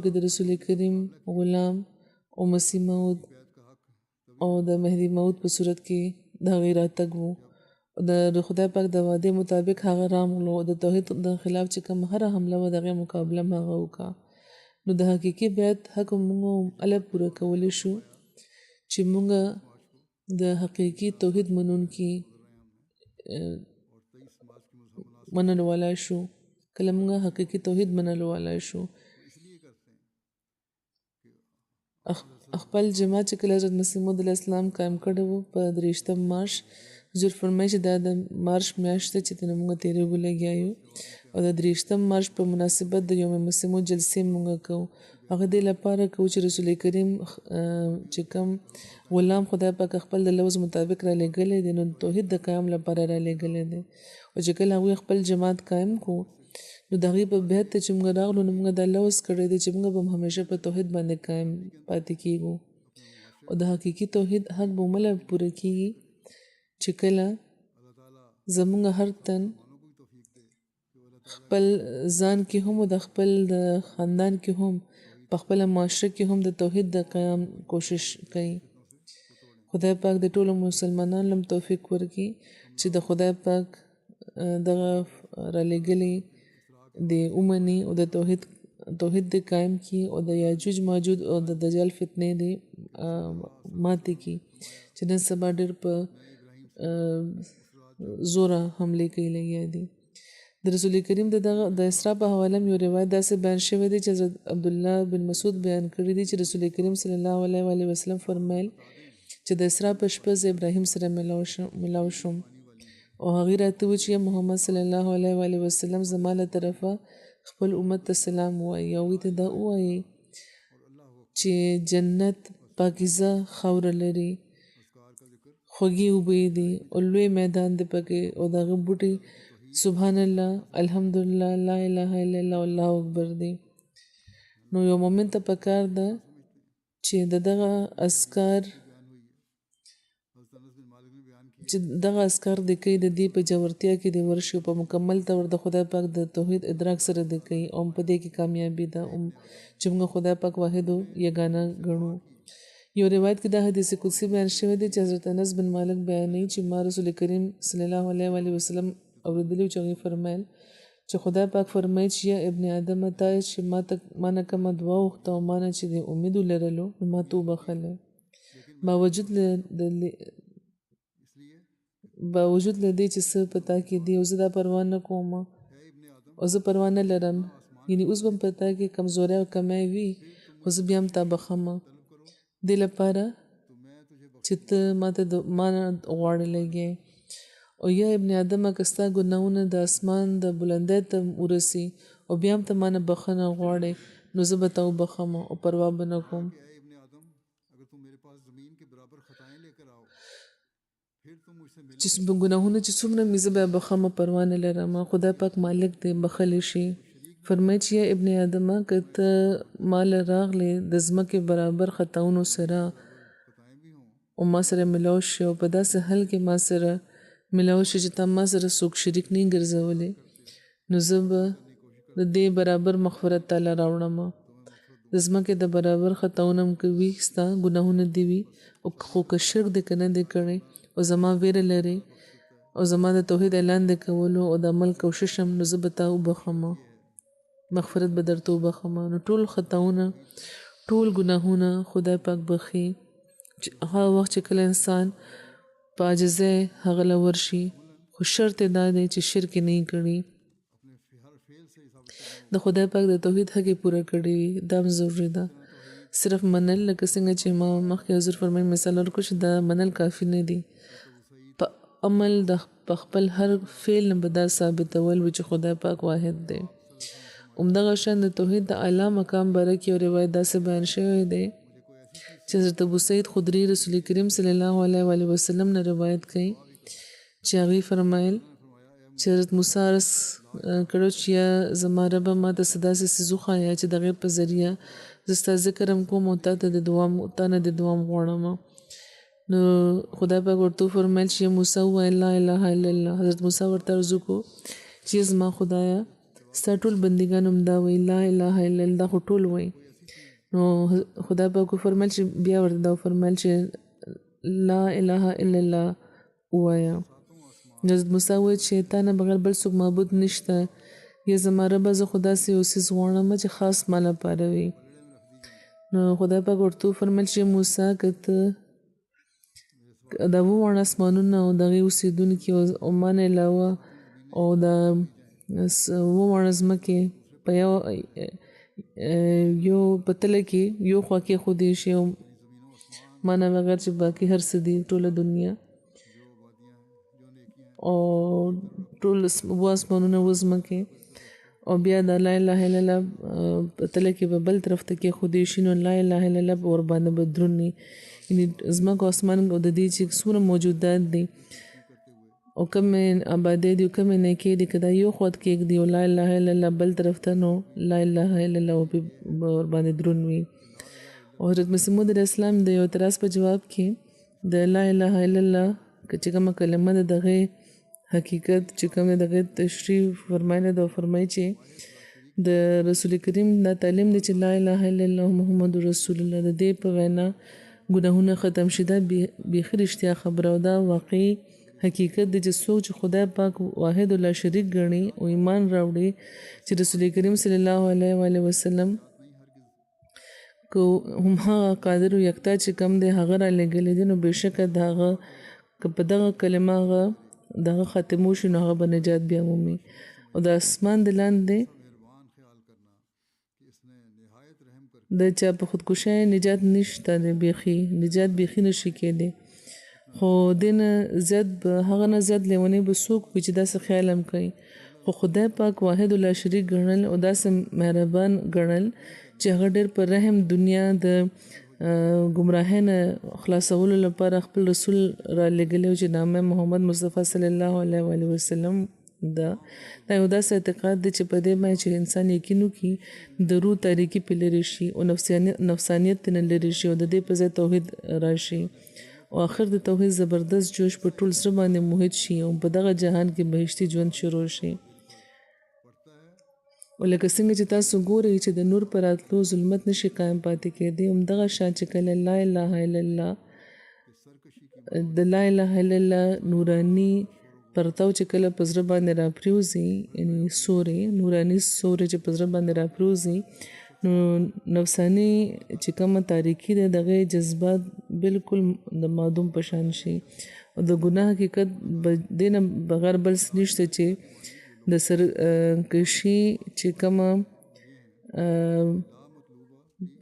کې د رسول کریم غلام او مسیح موعود او د مهدي موعود په صورت کې د هغې راتګ و. د خدای پاک د وعدې مطابق هغه راغلو، د توحید د خلاف چې کوم هره حمله وه د هغې مقابله هم هغه وکړه. نو د حقیقي بیعت حق موږ هله پوره کولی شو چې موږ د حقیقي توحید منونکي منلو والای شو. کله موږ حقیقي توحید منلو والای شو، خپل جماعت چې کله حضرت مسیح موعود علیه السلام قایم کړی و په 23 مارچ، حضور فرمایي چې دا د مارچ میاشت ده چې ترې موږ تېرېږو لګیا یو. او د 23 مارچ په مناسبت د یوم مسلمو جلسې مونږ کوو. هغه دې لپاره کوو چې رسول کریم چې کوم غلام خدای پاک خپل د لوز مطابق را لېږلی دی نو توحید د قیام لپاره را لېږلی دی او چې کله هغوی خپل جماعت قایم کو نو د هغې په بیعت ته چې موږ راغلو نو موږ دا لوز کړی دی چې موږ به همیشه په توحید باندې قایم پاتې کیږو او د حقیقي توحید حق به مله پوره کیږي چې کله زمونږ هر تن خپل ځان کې هم او د خپل د خاندان کې هم په خپل معاشره کې هم د توحید د قیام کوشش کوي. خدای پاک د ټولو مسلمانانو لم توفیق ورکړي چې د خدای پاک دغه را لېږلي د اومني او د توحید د قایم کی او د یاجوج ماجوج او د دجال فتنې د ماتې کی چې نن سبا ډېر په زوره حملې کوي لګیا دي. د رسول کریم د اسراء په حواله یو روایت داسې بیان شوی دی چې حضرت عبدالله بن مسعود بیان کړی دی چې رسول کریم صلی الله علیه وسلم فرمایل چې د اسراء په شپه زه ابراهیم سره ملاو شوم او هغې راته و چې محمد صلی الله علیه وسلم زما له طرفه خپل امت ته سلام ووایي او هغوی ته دا ووایي چې جنت پاکیزه خاوره لري، خوږې اوبه دي او لوی میدان دی پکې او د هغه بوټي سبحان الله الحمدلله لا اله الا الله الله اکبر دی. نو یو مومن ته پکار ده چې دغه اسکار د کوي د دې په جوړتیا کې د ورشي په مکمل طور د خدای پاک د توحید ادراک سره د کوي او په دې کې کامیابی ده چې موږ خدای پاک واحد او یگانه ګڼو. یو روایت کې دا حدیث قدسی بیان شوی دی چې حضرت انس بن مالک بیانوي چې ما رسول کریم صلی الله علیه وسلم اوریدلی چې هغې فرمایل چې خدای پاک فرمایي چې یا ابن آدم ته چې ما نه کومه دعا وغوښته او ما نه چې د امید ولرلو نو ما ته وبخلی باوجود له دې چې څه پتا کې دی او زه دا پروا نه کوم او زه پروا نه لرم یعنی اوس به پتا کې کمزوري او کمی وي خو زه بیا هم تا بخم دې لپاره چې ته ما نه غواړې لګې او یا ابن آدم که ستا ګناهونه د اسمان د بلندۍ ته ورسي او بیا هم ته ما نه بخښنه غواړې نو زه به تا وبخم او پروا به نه کوم. چې ګناهونه چې څومره مې زه به بخم پروا نه لرم خدای پاک مالک دی بخلی شي. فرمایي چې یا ابن آدم که ته مال راغلی د ځمکې برابر خطاونو سره او ما سره ملاو شي او په داسې حال کې ما سره ملاو شي چې تا ما سره څوک شریک نه ګرځولی نو زه به د دې برابر مغفرت تعالی راوړم. د ځمکې د برابر خطاونه هم که وي ستا ګناهونه دي وي خو که شرک دی که نه دی کړی او زما ویره لري او زما د توحید اعلان دی کولو او د عمل کوشش هم نو زه به تا وبخم مغفرت به درته وبخم. نو ټول خطاونه ټول ګناهونه خدای پاک بخي هغه وخت چې کله انسان په عاجزۍ هغه له ورشي خو شرط یې دا دی چې شرک یې نه کړي د خدای پاک د توحید حق یې پوره کړی وي دا هم ضروري ده. صرف منل لکه څنګه چې ما مخکې حضور فرمایي مثال ورکړو چې دا منل کافي نه دي په عمل په خپل هر فعل نه به دا ثابتول وي چې خدای پاک واحد دی. همدغه شان د توحید د اعلی مقام باره کې یو روایت داسې بیان شوی دی چې حضرت ابو سعید خدري رسول کریم صلی الله علیه وسلم نه روایت کوي چې هغې فرمایل چې حضرت موسی عرض کړو چې یا زما ربه ما ته څه داسې څیز وښایه چې د هغې په ذریعه زه ستا ذکر هم کوم او تا نه د دعا هم غواړم نو خدای پاک ورته وفرمیل چې موسی ووایه لا اله الا الله. حضرت موسی ورته عرض وکړو چې زما خدایه ستا ټول بندګان هم دا وایي لا اله الا الله دا خو ټول وایي نو خدای پاک وفرمیل چې بیا ورته دا وفرمیل چې لا اله الا الله ووایه. حضرت موسی وویل چې تا نه بغیر بل څوک معبود نشته یا زما ربه زه خو داسې یو څیز غواړم چې خاص ما لپاره وي نو خدای پاک ورته وفرمیل چې موسی که ته دا وواړه اسمانونه او د هغې اوسېدونکي او ما نه علاوه او د وواړه ځمکې په یو په تله کې یو خوا کېښودی شي او ما نه بغیر چې باقي هر څه دي ټوله دنیا او ټول و اسمانونه و ځمکې او بیا د لا اله الا الله په تله کې به بل طرف ته کې خودي شینو لا اله الا الله ور باندې بدرونی یعنی زما کو اسمان او د دې چې څومره موجودات دي او کوم آبادی دي کوم نه کې دي کدا یو خود کې دی لا اله الا الله بل طرف ته نو لا اله الا الله ور باندې درونوي او حضرت مسیح موعود اسلام د یو اعتراض په جواب کې د لا اله الا الله چې کومه کلمه ده دغه حقیقت چې کوم دغه تشریح فرمایله دا فرمایي چې د رسول کریم دا تعلیم دی چې لا اله الا الله محمد رسول الله د دې په وینا ګناهونه ختم شي دا بیخي رښتیا خبره او دا واقعي حقیقت دی چې څوک چې خدای پاک واحد الله شریک ګڼي او ایمان راوړي چې رسول کریم صلی الله علیه وسلم کو هم هغه قادر او یکتا چې کم دی هغه را لګلې دي نو بهشکه دغه په دغه کلمه هغه دغه ختمو شي نو هغه به نجات بیا مومي او د اسمان د لاندې د چا په خودکشي نجات نشته دی بیخي نجات بیخي نشي کېدی خو دین زیات هغه نه زیات لیونی به څوک وي چې داسې خیال هم کوي خو خدای پاک واحد الله شریک ګڼل او داسې مهربان ګڼل چې هغه ډېر په رحم دنیا د گمراهۍ نه خلاصولو لپاره خپل رسول را لېږلی چې نامه محمد مصطفی صلی الله علیه وسلم دا یو داسې اعتقاد دی چې په دې باندې چې انسان یقین وکړي د روح تاریکي پې لرې شي او نفسانیت ترې نه لرې شي او د دې په ځای توحید راشي او آخر د توحید زبردست جوش په ټول زړه باندې محیط شي او په دغه جهان کې بهشتي ژوند شروع شي ولکه څنګه چې تاسو ګورئ چې د نور پر راتلو ظلمت نشي قایم پاتې کېدی همدغه شان چې کله لا اله الا الله د لا اله الا الله نوراني پرتاو چې کله په زړه باندې راپریوځي یعنی سورې نوراني سورې چې په زړه باندې راپریوځي نو نفساني چې کومه تاریکي ده دغه جذبات بالکل د معدوم په شان شي او د ګناه حقیقت دینه بغیر بل نشته چې د سر کشي چې کومه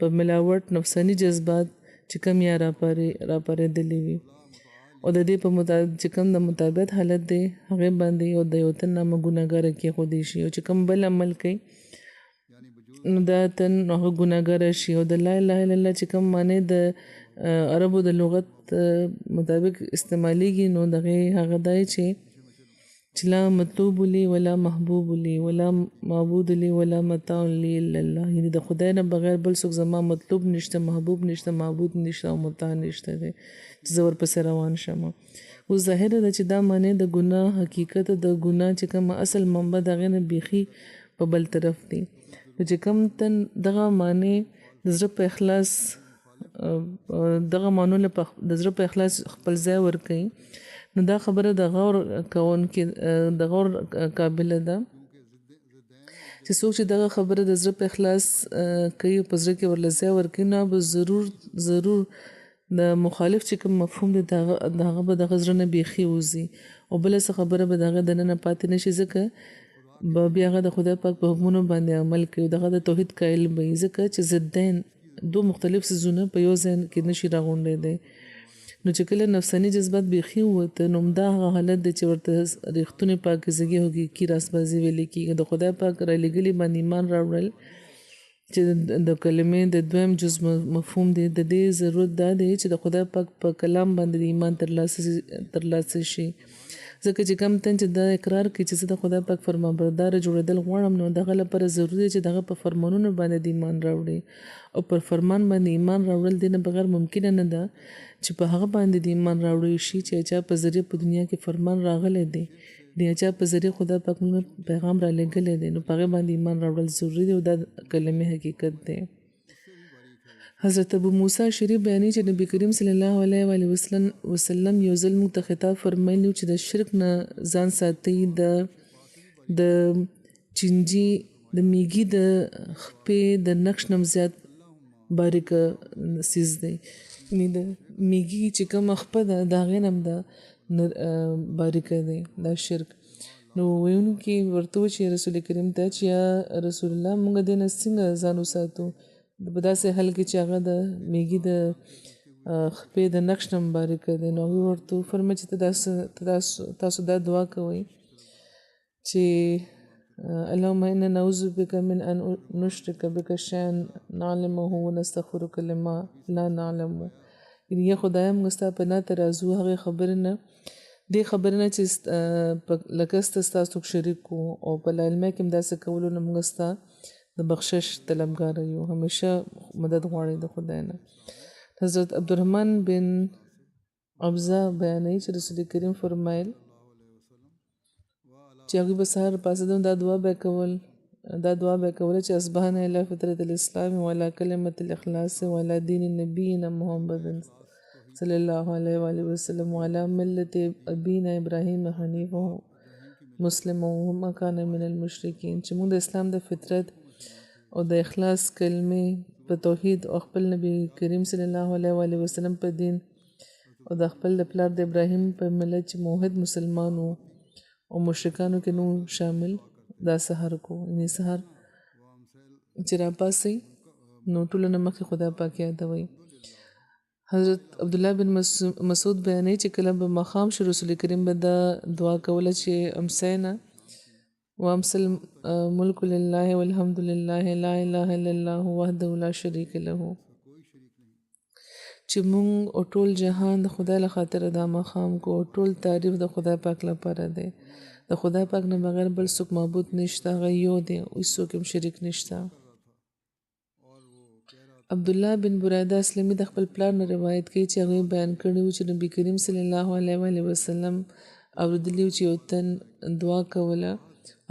په ملاوت نفساني جذبات چې کوم یا راپارېدلي وي او د دې په مطابق چې کوم د مطابقت حالت دی هغه باندې او د یو تن نامه ګناهګار کې خودي شي او چې کوم بل عمل کوي نو دا تن هغه ګناهګار شي او د لا اله الا الله چې کوم معنی د عربو د لغت مطابق استعماليږي نو دغه هغه دای چې لا مطلوب لي ولا محبوب لي ولا معبود لي ولا متاع لي الا الله یعنی د خدای نه بغیر بل څوک زما مطلوب نشته محبوب نشته معبود نشته او متاع نشته دی چې زه ورپسې روان شم اوس ظاهره ده چې دا معنی د ګناه حقیقت د ګناه چې کوم اصل منبع دغه نه بیخي په بل طرف دی چې کوم تن دغه معنی د زړه په اخلاص دغه معنی له د زړه په اخلاص خپل ځای ورکړي نو دا خبره د غور کون کې د غور قابل ده چې څوک چې دغه خبره د زړه په اخلاص کوي په زړه کې ورلځه ورکړي نو به ضرور د مخالف چې کوم مفهوم دی دغه به دغه زړه نه بیخي وځي او بل څه خبره به دغه دننه پاتې نشي ځکه بیا هغه د خدای پاک په حکمونو باندې عمل کوي دغه د توحید قائل وي ځکه چې ضدین دوه مختلف څیزونه په یو ځای کې نشي راغونډې دي نو چې کله نفساني جذبات بیخي وته نو دا هغه حالت دی چې ورته ریښتونه پاکیزګي هوږي کی راسبازي ویل کېږي د خدای پاک را لګلي باندې ایمان راوړل چې د کلمې د دویم جز مفهوم دی د دې ضرورت دا دی چې د خدای پاک په کلام باندې ایمان ترلاسه شي ځکه چې کم تن چې دا اقرار کوي چې د خدای پاک فرمانبردار جوړېدل غواړم نو دغه لپاره ضروري دی چې دغه په فرمانونو باندې ایمان راوړي او پر فرمان باندې ایمان راوړل دینه بغیر ممکن نه ده چې په هغه باندې د ایمان راوړی شي چې چا په ذریعہ په دنیا کې فرمان راغلی دی د چا په ذریعہ خدای پاک موږ پیغام را لګلې دی نو په هغه باندې ایمان راوړل ضروری دی او دا کلمې حقیقت دی حضرت ابو موسی شریف بیانې چې نبی کریم صلی الله علیه وسلم یو ځل موږ ته خطاب فرمایلی چې د شرک نه ځان ساتي د چینجی د میګي د خپې د نقش نم زیات باریک سیز دی یعنی د میګي چې کوم خپه ده دا غینم ده باریک دی دا شرک نو وینو کې ورته چې رسول کریم ته چې یا رسول الله موږ دې نه څنګه ځان وساتو په داسې حل کې چې هغه د میګي د خپې د نقش نم باریک دی نو ورته فرمایي چې تاسو دا دعا کوئ چې اللهم إنا نعوذ بك من أن نشرك بك شيئا نعلمه ونستغفرك لما لا نعلمه. یعنی یا خدایا موږ ستا پناه ته راځو هغې خبرې نه دې خبرې نه چې لکه ستا څوک شریک وو او په لا علمه کې هم داسې کولو نه موږ ستا د بخشش طلبګاره یو همیشه مدد غواړئ د خدای نه. حضرت عبدالرحمن بن ابزه بیانوي چې رسول کریم فرمایل چې هغوی به سهار پاڅېدل دا دعا به یې کوله چې اصبحنا الی فطرة الاسلام وعلى کلمة الاخلاص وعلى دین نبینا محمد صلی الله علیه وآله وسلم وعلى ملة ابینا ابراهیم حنیفا مسلما وما کان من المشرکین. چې موږ د اسلام د فطرت او د اخلاص کلمې په توحید او خپل نبی کریم صلی الله علیه وآله وسلم په دین او د خپل د پلار د ابراهیم په ملت چې موحد مسلمان وو او مشرکانو کې نو شامل دا سحر کو. یعنی سحر چې راپاسئ نو ټولو نه مخکې خدا پاک یادوئ. حضرت عبدالله بن مسعود بیانوي چې کله به ماښام شو رسول کریم به دا دعا کوله چې امسینا وامسى الملك لله والحمد لله لا اله الا الله وحده لا شريك له. چې مونږ او ټول جهان د خدای له خاطر دا ماښام کو او ټول تعریف د خدای پاک لپاره دی. د خدای پاک نه بغیر بل څوک معبود نشته، هغه یو دی او هیڅوک هم شریک نشته. عبدالله بن بريده اسلمي د خپل پلار نه روایت کوي چې هغه بیان کړی و چې نبی کریم صلی الله علیه و آله وسلم اوریدلی چې یو تن دعا کوله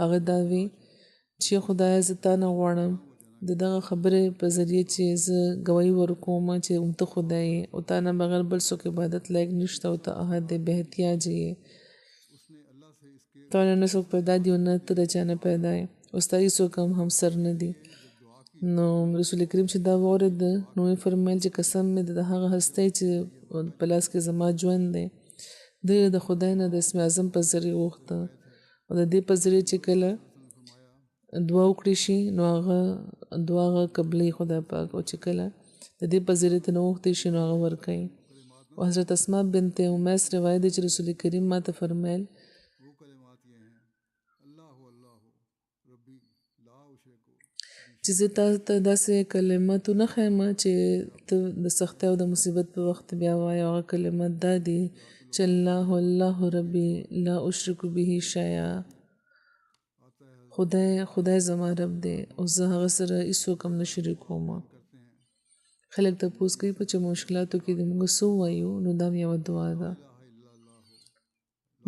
هغه دا وی چې خدای زه تا نه غواړم د دغه خبرې په ذریعه چې زه ګواهي ورکوم چې ته خدای او تا نه بغیر بل څوک عبادت لایق نشته او ته احد بے احتیاج یې. تا نه څوک پیدا دی او نه ته د چا نه پیدا یې او ستا هېڅوک هم همسر نه دي. نو رسول کریم چې دا واورېد نو یې فرمیل چې قسم مې د هغه هستی چې په لاس کې زما ژوند دی د خدای نه د اسم اعظم په ذریعه وغوښته او د دې په ذریعه چې کله دعا وکړي شي نو هغه دعا هغه قبلوي خدای پاک او چې کله د دې په ذریعه ته نه وغوښتی شي نو هغه ورکوي. او حضرت اسماء بنت امیس روایت دی چې رسول کریم ما ته فرمیل چې زه تاسو ته داسې کلماتو نه ښیم چې ته د سختۍ او د مصیبت په وخت بیا وایې. هغه کلمات دا دي چې الله ربي لا اشرک به شیئا، خدای زما رب دی او زه هغه سره هېڅوک هم نه شریکوم. خلک تپوس کوي په چې مشکلاتو کې د موږ څه ووایو نو دا هم یوه دعا ده.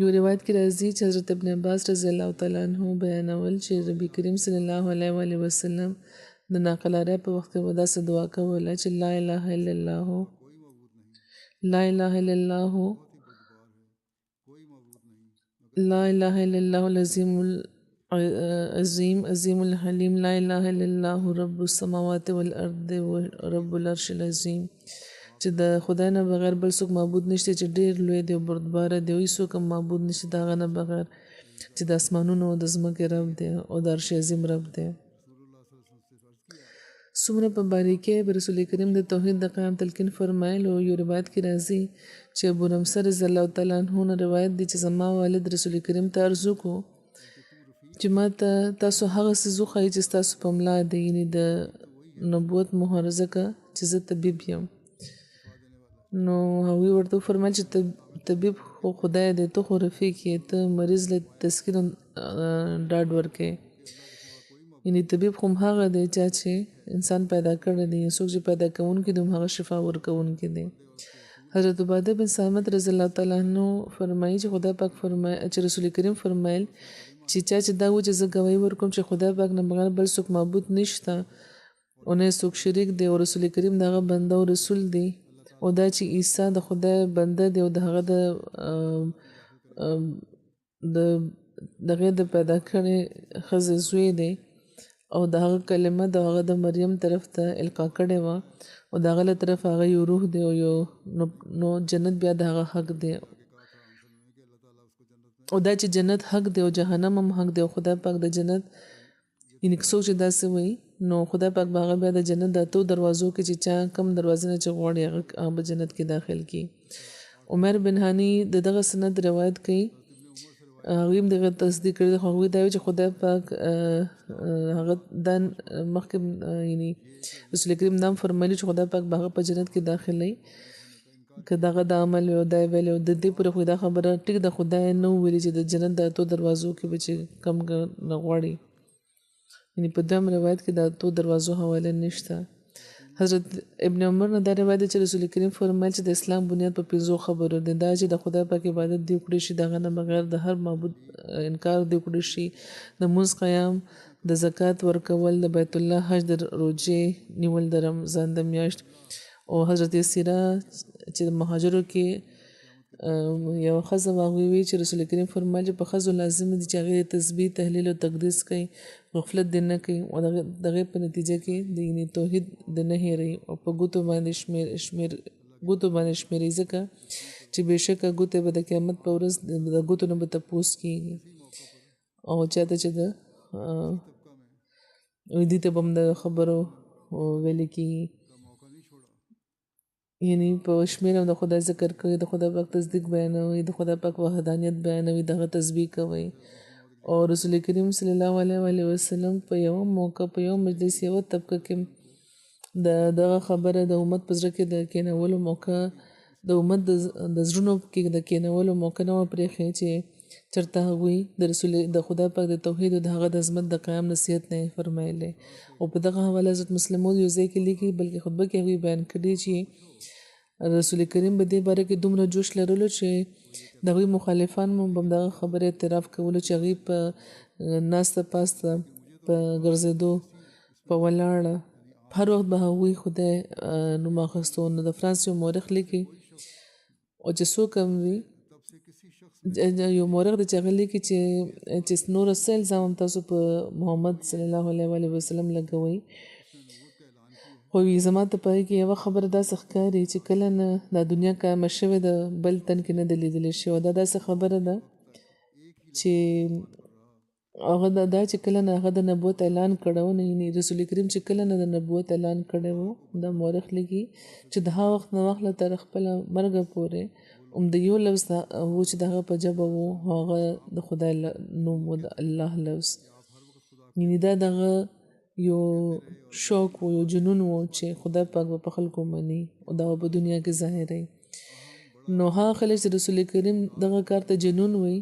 یو روایت کې راځي چې حضرت ابن عباس رضی الله تعالی عنه بیانول چې نبی کریم صلی الله علیه و آله وسلم د ناقلارۍ په وخت کې به داسې دعا کوله چې لا اله الا الله لا اله الا الله لا اله الا الله العظیم عظیم الحلیم لا اله الا الله رب السماوات والارض ورب العرش العظیم. چې د خدای نه بغیر بل څوک معبود نشته چې ډېر لوی دی او بردباره دی او هېڅوک هم معبود نشته د هغه نه بغیر چې د اسمانونو او د ځمکې رب دی او د عرش عظیم رب دی. څومره په باریکۍ به رسول کریم د توحید د قیام تلقین فرمایل او یو روایت کې راځي چې ابو نمسر رضی الله تعالی عنه نه روایت دی چې زما والد رسول کریم ته عرض وکړو چې ما ته تاسو هغه څیز وښایي چې ستاسو په ملا دی، یعنې د نبوت مهر ځکه چې زه طبیب یم. نو هغوی ورته وفرمیل چې طبیب خو خدای دی، ته خو رفیق یې، ته مریض له تسکین ډاډ ورکوې. یعنې طبیب خو هغه دی چا چې انسان پیدا کړی دی، څوک چې پیدا کوونکی دی هغه شفا ورکوونکی دی. حضرت عباده بن صامت رضی الله تعالی عنه فرمایي چې خدای پاک چې رسول کریم فرمایل چې چا چې دا و چې زه ګواهي ورکوم چې خدای پاک نه بغیر بل څوک معبود نشته او نه څوک شریک دی او رسول کریم د هغه بنده او رسول دی او دا چې عیسی د خدای بنده دی او د هغه د پیدا کړې ښځې زوی دی او د هغه کلمه د هغه د مریم طرف ته القا کړې وه او د هغه له طرف هغه یو روح دی او نو جنت بیا د هغه حق دی او دا چې جنت حق دی او جهنم هم حق دی او خدای پاک د جنت یعنې څوک چې داسې وایي نو خدای پاک به هغه بیا د جنت د اتو دروازو کې چې چا کم دروازې نه چې غواړي هغه به جنت کې داخل کړي. عمر بن هاني د دغه سند روایت کوي هغوی هم دغه تصدیق کړی خو هغوی دا وایي چې خدای پاک هغه دا مخکې یعنی رسول کریم دا هم فرمایلي چې خدای پاک به هغه په جنت کې داخلوي که دغه د عمل وي او دا یې ویلی او د دې پورې خو دا خبره ټیک ده خدای نه ویلي چې د جنت د اتو دروازو کې به چې کم نه غواړي یعنی په دویم روایت کې د اتو دروازو حواله نشته حضرت ابن عمر نه دا روایت دی چې رسول کریم فرمایل چې د اسلام بنیاد په 5 خبرو دی دا چې د خدای پاک عبادت دی وکړي شي دغه نه بغیر د هر معبود انکار دی وکړي شي د مونځ قیام د زکات ورکول د بیت الله حج د روجې نیول د رمضان د میاشت او حضرت سیره چې د مهاجرو کې یو ښځه هغوی وی چې رسول کریم فرمایل چې په ښځو لازم دي چې هغې تسبیح تهلیل او تقدیس کوي غفلت دې نه کوي او دغې په نتیجه کې د یعنې توحید د نه هېروي او په ګوتو باندې شمېري ځکه چې بېشکه ګوتې به د قیامت په ورځ د ګوتو نه به تپوس کېږي او چاته چې د دې ته به هم د خبرو ویلې کېږي یعنی په شمېر هم د خدای ذکر کوي د خدای پاک تصدیق بیانوي د خدای پاک وحدانیت بیانوي دغه تسبیح کوي او رسول کریم صلی الله علیه وسلم په یو موقع په یو مجلس یو طبقه کې دغه خبره د امت په زړه کې د کېنولو موقع د امت د زړونو کې د کېنولو موقع نه وه پرېښې چې چېرته هغوی د خدای پاک د توحید او د هغه د عظمت د قیام نصیحت نه یې فرمایلی او په دغه حواله حضرت مسلم موعود یو ځای کې لیکي بلکې خطبه کې هغوی بیان کړي چې رسول کریم په دې باره کې دومره جوش لرلو چې د هغوی مخالفان مو به دغه خبره اعتراف کولو چې هغوی په ناسته پاسته په ګرځېدو په ولاړه هر وخت به هغوی خدای نوم اخیستو نو د فرانس یو مورخ لیکي او چې څوک هم وي یو مورخ دی چې هغه لیکي چې نور څه الزام هم تاسو په محمد صلی الله علیه وسلم لګوئ خو زما ته پای کې یوه خبره داسې ښکاري چې کله نه دا دنیا قایمه شوې ده بل تن کې نه ده لیدلی شوې او دا داسې خبره ده چې هغه دا چې کله نه هغه د نبوت اعلان کړی و یعنې رسول کریم چې کله نه د نبوت اعلان کړی و دا مورخ لیکي چې د هغه وخت نه واخله تر خپله مرګه پورې د یو لفظ و چې د هغه په ژبه و هغه د خدای نوم و د الله لفظ یعنې دا دغه یو شوق و یو جنون و چې خدای پاک به په خلکو مني او دا په دنیا کې ظاهروي نو هغه خلک چې رسول کریم دغه کار ته جنون وي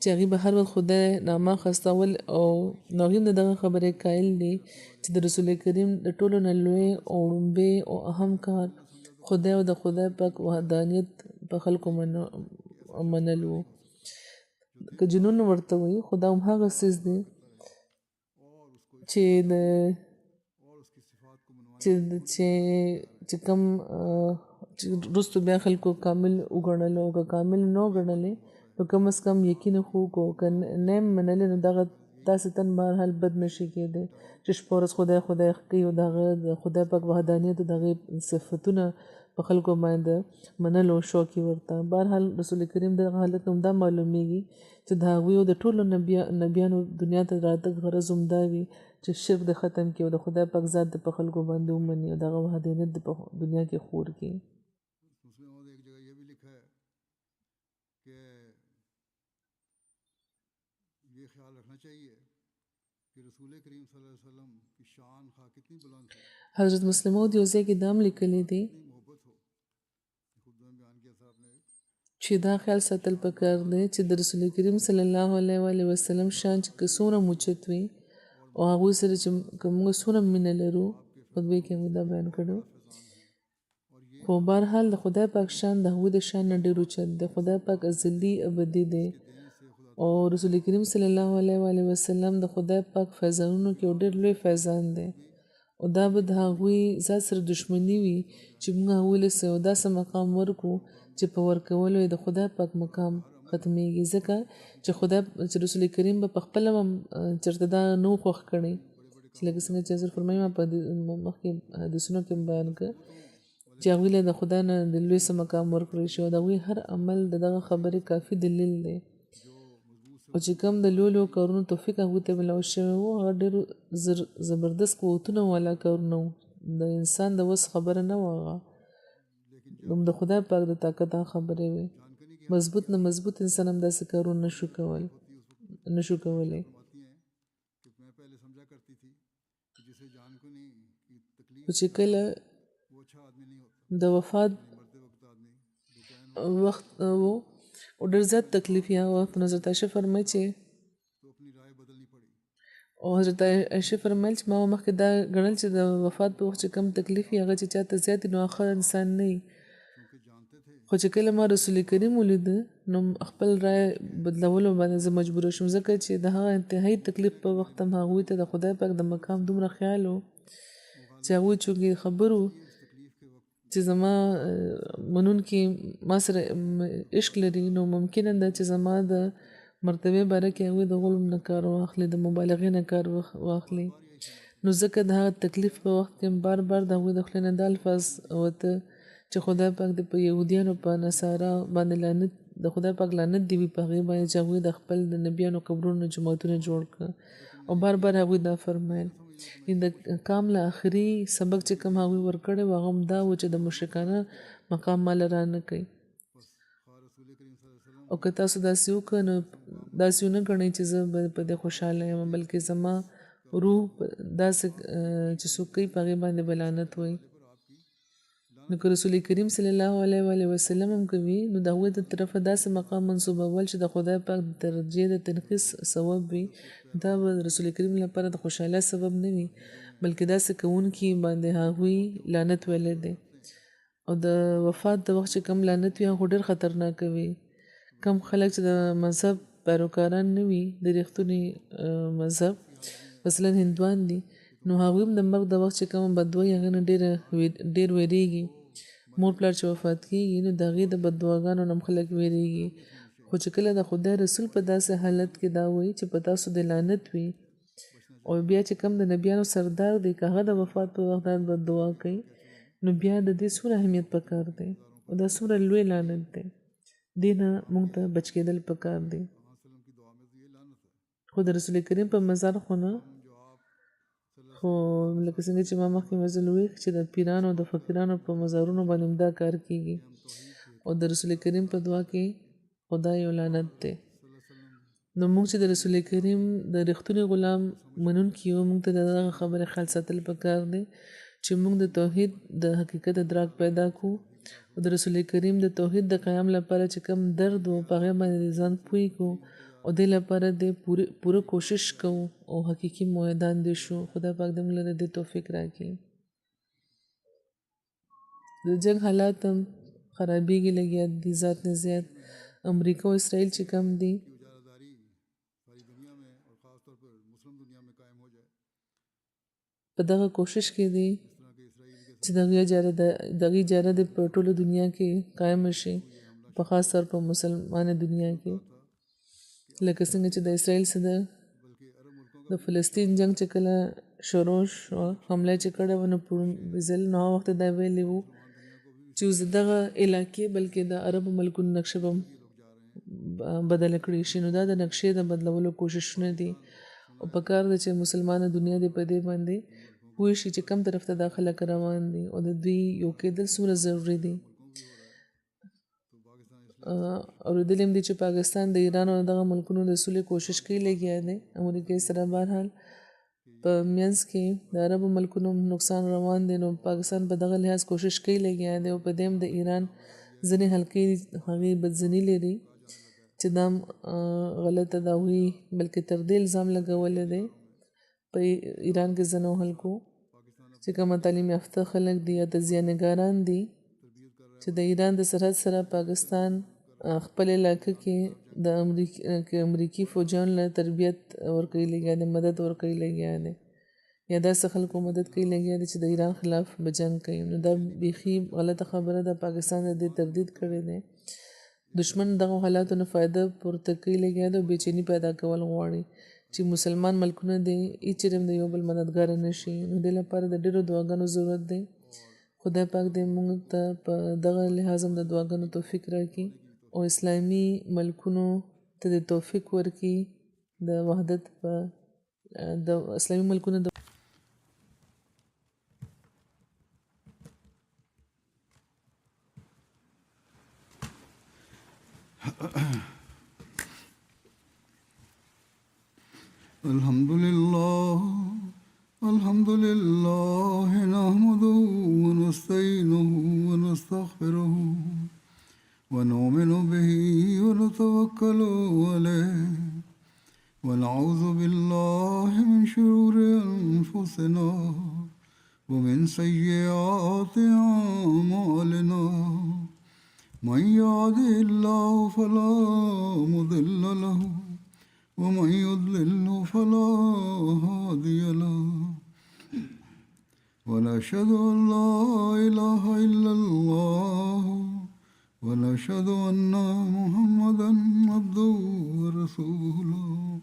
چې هغوی به هر وخت خدای نامه خستول او نو هغوی هم د دغه خبرې قایل دي چې د رسول کریم د ټولو نه لوی او ړومبی او اهم کار خدای او د خدای پاک وحدانیت په خلکو منل و که جنون ورته وي خو دا هم هغه څیز دی چې کوم چې وروستو بیا خلکو کامل وګڼلو او که کامل نه وګڼلې نو کم از کم یقین خو کو که نه یې منلې نو دغه داسې تن بهرحال بد نشي کېدی چې شپه ورځ خدای کوي او د هغه د خدای پاک وحدانیت او د هغې صفتونه په خلکو باندې منلو شوقي ورته بهرحال رسول کریم دغه حالت نه همدا معلومیږي چې د هغوی او د ټولو نبیانو دنیا ته راتګ غرض همدا وي چې شرک د ختم کړي او د خدای پاک ذات د په خلکو باندې ومني او دغه وحدانیت د په دنیا کې خور کړي حضرت مسلم موعود یو ځای کې دا هم لیکلی دی چې دا خیال ساتل پکار دی چې د رسول کریم صلی الله علیه وسلم شان چې که څومره موچت وي او هغوی سره چې که موږ څومره مینه لرو خطبې کې موږ دا بیان کړو خو بهرحال د خدای پاک شان د هغوی د شان نه ډېر اوچت دی خدای پاک ازلي ابدي دی او رسول کریم صلی الله علیه وسلم د خدای پاک فیضانونو کې یو ډېر لوی فیضان دی او دا به د هغوی ذات سره دښمني وي چې موږ هغوی له یو داسې مقام ورکړو چې په ورکولو یې د خدای پاک مقام ختمیږي ځکه چې رسول کریم به په خپله چېرته دا نه و خوښ کړی چې لکه څنګه چې حضرت فرمایي ما په مخکې حدیثونو کې بیان کړ چې هغوی له د خدای نه د لوی څه مقام ورکړی شي او د هغوی هر عمل د دغه خبرې کافي دلیل دی او چې کوم د لویو کارونو توفیق هغوی ته میلاو شوی و هغه ډېرو زبردست قوتونه والا کارونه و د انسان د وس خبره نه وه هغه د خدای پاک د طاقت خبرې وې مضبوط نه مضبوط انسان هم داسې کارونه نشو کولی فرماتی ہیں کہ میں پہلے سمجھا کرتی تھی کہ جسے جان کو نہیں کی تکلیف خو چې کله وہ اچھا آدمی نہیں ہوتا، د وفات یعنی مرتے وقت آدمی بے چین وخت و او ډېر زیات تکلیف یا وخت نو حضرت عایشه فرمایي چې تو اپنی رائے بدلنی پڑی. او حضرت عایشه فرمایل چې ما مخکې دا ګڼل چې د وفات په وخت چې کم تکلیف وي هغه چې چاته زیات وي نو هغه انسان نه وي کیونکہ جانتے تھے خو چې کله ما رسول کریم ولید نو خپل رای بدلولو باندې زه مجبوره شوم ځکه چې د هغه انتهایی تکلیف په وخت هم هغوی ته د خدای پاک د مقام دومره خیال و چې هغوی چونکې خبرو اس تکلیف کے وقت چې زما منونکي ما سره عشق لري نو ممکنه ده چې زما د مرتبه باره کې هغوی د غلم نه کار واخلي د مبالغې نه کار واخلي نو ځکه د هغه تکلیف په وخت کې بار بار د هغوی د خولې نه دا الفاظ وته چې خدای پاک د په یهودیانو په نصارا باندې لعنت د خدای پاک لعنت دی وي په هغې باندې چې هغوی د خپل د نبیانو قبرونو جوماتونه جوړ کړه او بار بار هغوی دا فرمایل د کام له آخري سبق چې کوم هغوی ورکړی و هغه هم دا و چې د مشرکانه مقام مال را نه کوي رسول کریم صلی الله علیه وسلم او که تاسو داسې وکړئ نو داسې ونه ګڼئ چې زه په دې خوشحاله یم بلکې زما روح داسې چې څوک کوي په هغې باندې به لعنت وایي نو که رسول کریم صلی الله علیه و آله وسلم هم کوي نو د هغوی د طرفه داسې مقام منصوبول چې د خدای پاک د درجې د تنقیص سبب وي دا به رسول کریم لپاره د خوشحالۍ سبب نه وي بلکې داسې کوونکي باندې هغوی لعنت ویلی دی او د وفات د وخت چې کم لعنت وي هغه ډېر خطرناک وي کم خلک چې د مذهب پیروکاران نه وي د ریښتوني مذهب مثلا هندوان دي نو هغوی هم د مرګ د وخت چې کومه بدوایي هغې نه ډېر ویریږي مور پلار چې وفات کېږي نو د هغې د بددعاګانو نه هم خلک ویریږي خو چې کله د خدای رسول په داسې حالت کې دا وایي چې په تاسو د لعنت وي او بیا چې کم د نبیانو سردار دی که هغه د وفات په وخت بددعا کوي نو بیا د دې څومره اهمیت پکار دی او دا څومره لوی لعنت دی دې نه موږ ته بچ کېدل پکار دی خو د رسول کریم په مزار خو نه خو لکه څنګه چې ما مخکې مزل وویل چې د پیرانو د فقیرانو په مزارونو باندې دا کار کیږي او د رسول کریم په دعا کې خدای یو لعنت دی نو موږ چې د رسول کریم د رښتوني غلام منونکي یو موږ ته دغه خبرې خیال ساتل پکار دی چې موږ د توحید د حقیقت ادراک پیدا کړو او د رسول کریم د توحید د قیام لپاره چې کم درد و په هغې باندې ځان پوه کړو او دې لپاره د پوره کوشش کوو او حقیقي موحدان دې شو خدای پاک دې موږ له دې توفیق راکړي د جنګ حالات هم خرابېږي لګیا دي ذات نه زیات امریکا او اسرائیل چې کم دي په دغه کوشش کې دي چې دغه اجاره د په ټوله دنیا کې قایم شي په خاص طور په مسلمانه دنیا کې لکه څنګه چې د اسرائیل سره د فلسطین جنگ چې کله شروع شو حمله چې کړې و نو ځل نو وخت دا ویلي وو چې اوس دغه علاقې بلکې د عربو ملکونو نقشه به بدله کړې شي نو دا د نقشې د بدلولو کوششونه دي او په کار ده چې مسلمانه دنیا دې په دې باندې پوه شي چې کم طرف ته دا خلک روان دي او د دوی یو کېدل څومره ضروري دي اورېدلی هم دي چې پاکستان د ایران او دغه ملکونو د سولې کوشش کوي لګیا دی امریکې سره بهرحال په منځ کې د عربو ملکونو نقصان روان دی نو پاکستان په دغه لحاظ کوشش کوي لګیا دی او په دې هم د ایران ځینې حلقې هغې بدځني لري چې دا غلطه ده هغوی بلکې تر دې الزام لګولی دی په ایران کې ځینو حلقو چې کومه تعلیم یافته خلک دي یا تجزیه‌نګاران دي چې د ایران د سرحد سره پاکستان خپل علاقه کې د امریکي فوجیانو له تربیت ورکوي لګیا دی مدد ورکوي لګیا دی یا داسې خلکو مدد کوي لګیا دی چې د ایران خلاف به جنګ کوي نو دا بیخي غلطه خبره ده پاکستان د دې تردید کړی دی دشمن دغه حالاتو نه فایده پورته کوي لګیا دی او بېچیني پیدا کول غواړي چې مسلمان ملکونه دي هېڅ چېرې هم د یو بل مددګاره نه شي نو دې لپاره د ډېرو دعاګانو ضرورت دی خدای پاک دې موږ ته په دغه لحاظ هم د دعاګانو توفیق راکړي او اسلامي ملکونو ته د توفیق ورکړي د وحدت په د اسلامي ملکونو د الحمد لله نحمده ونستعينه ونستغفره ونؤمن به ونتوكل عليه ونعوذ بالله من شرور أنفسنا ومن سيئات أعمالنا من يهده الله فلا مضل له ومن يضلل فلا هادي له ونشهد أن لا إله إلا الله ونشهد أن محمدا عبده ورسوله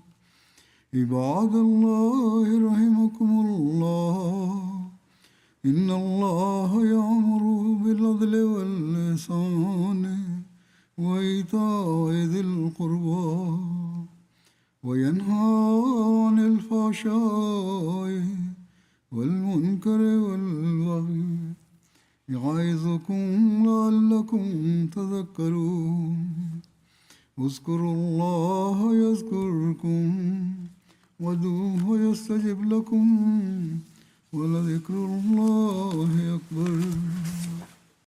عباد الله رحمكم الله إن الله يأمر بالعدل والإحسان وإيتاء ذي القربى وينهى عن الفحشاء والمنكر والبغي يعظكم لعلكم تذكرون اذكروا الله يذكركم وادعوه يستجب لكم ولذكر الله أكبر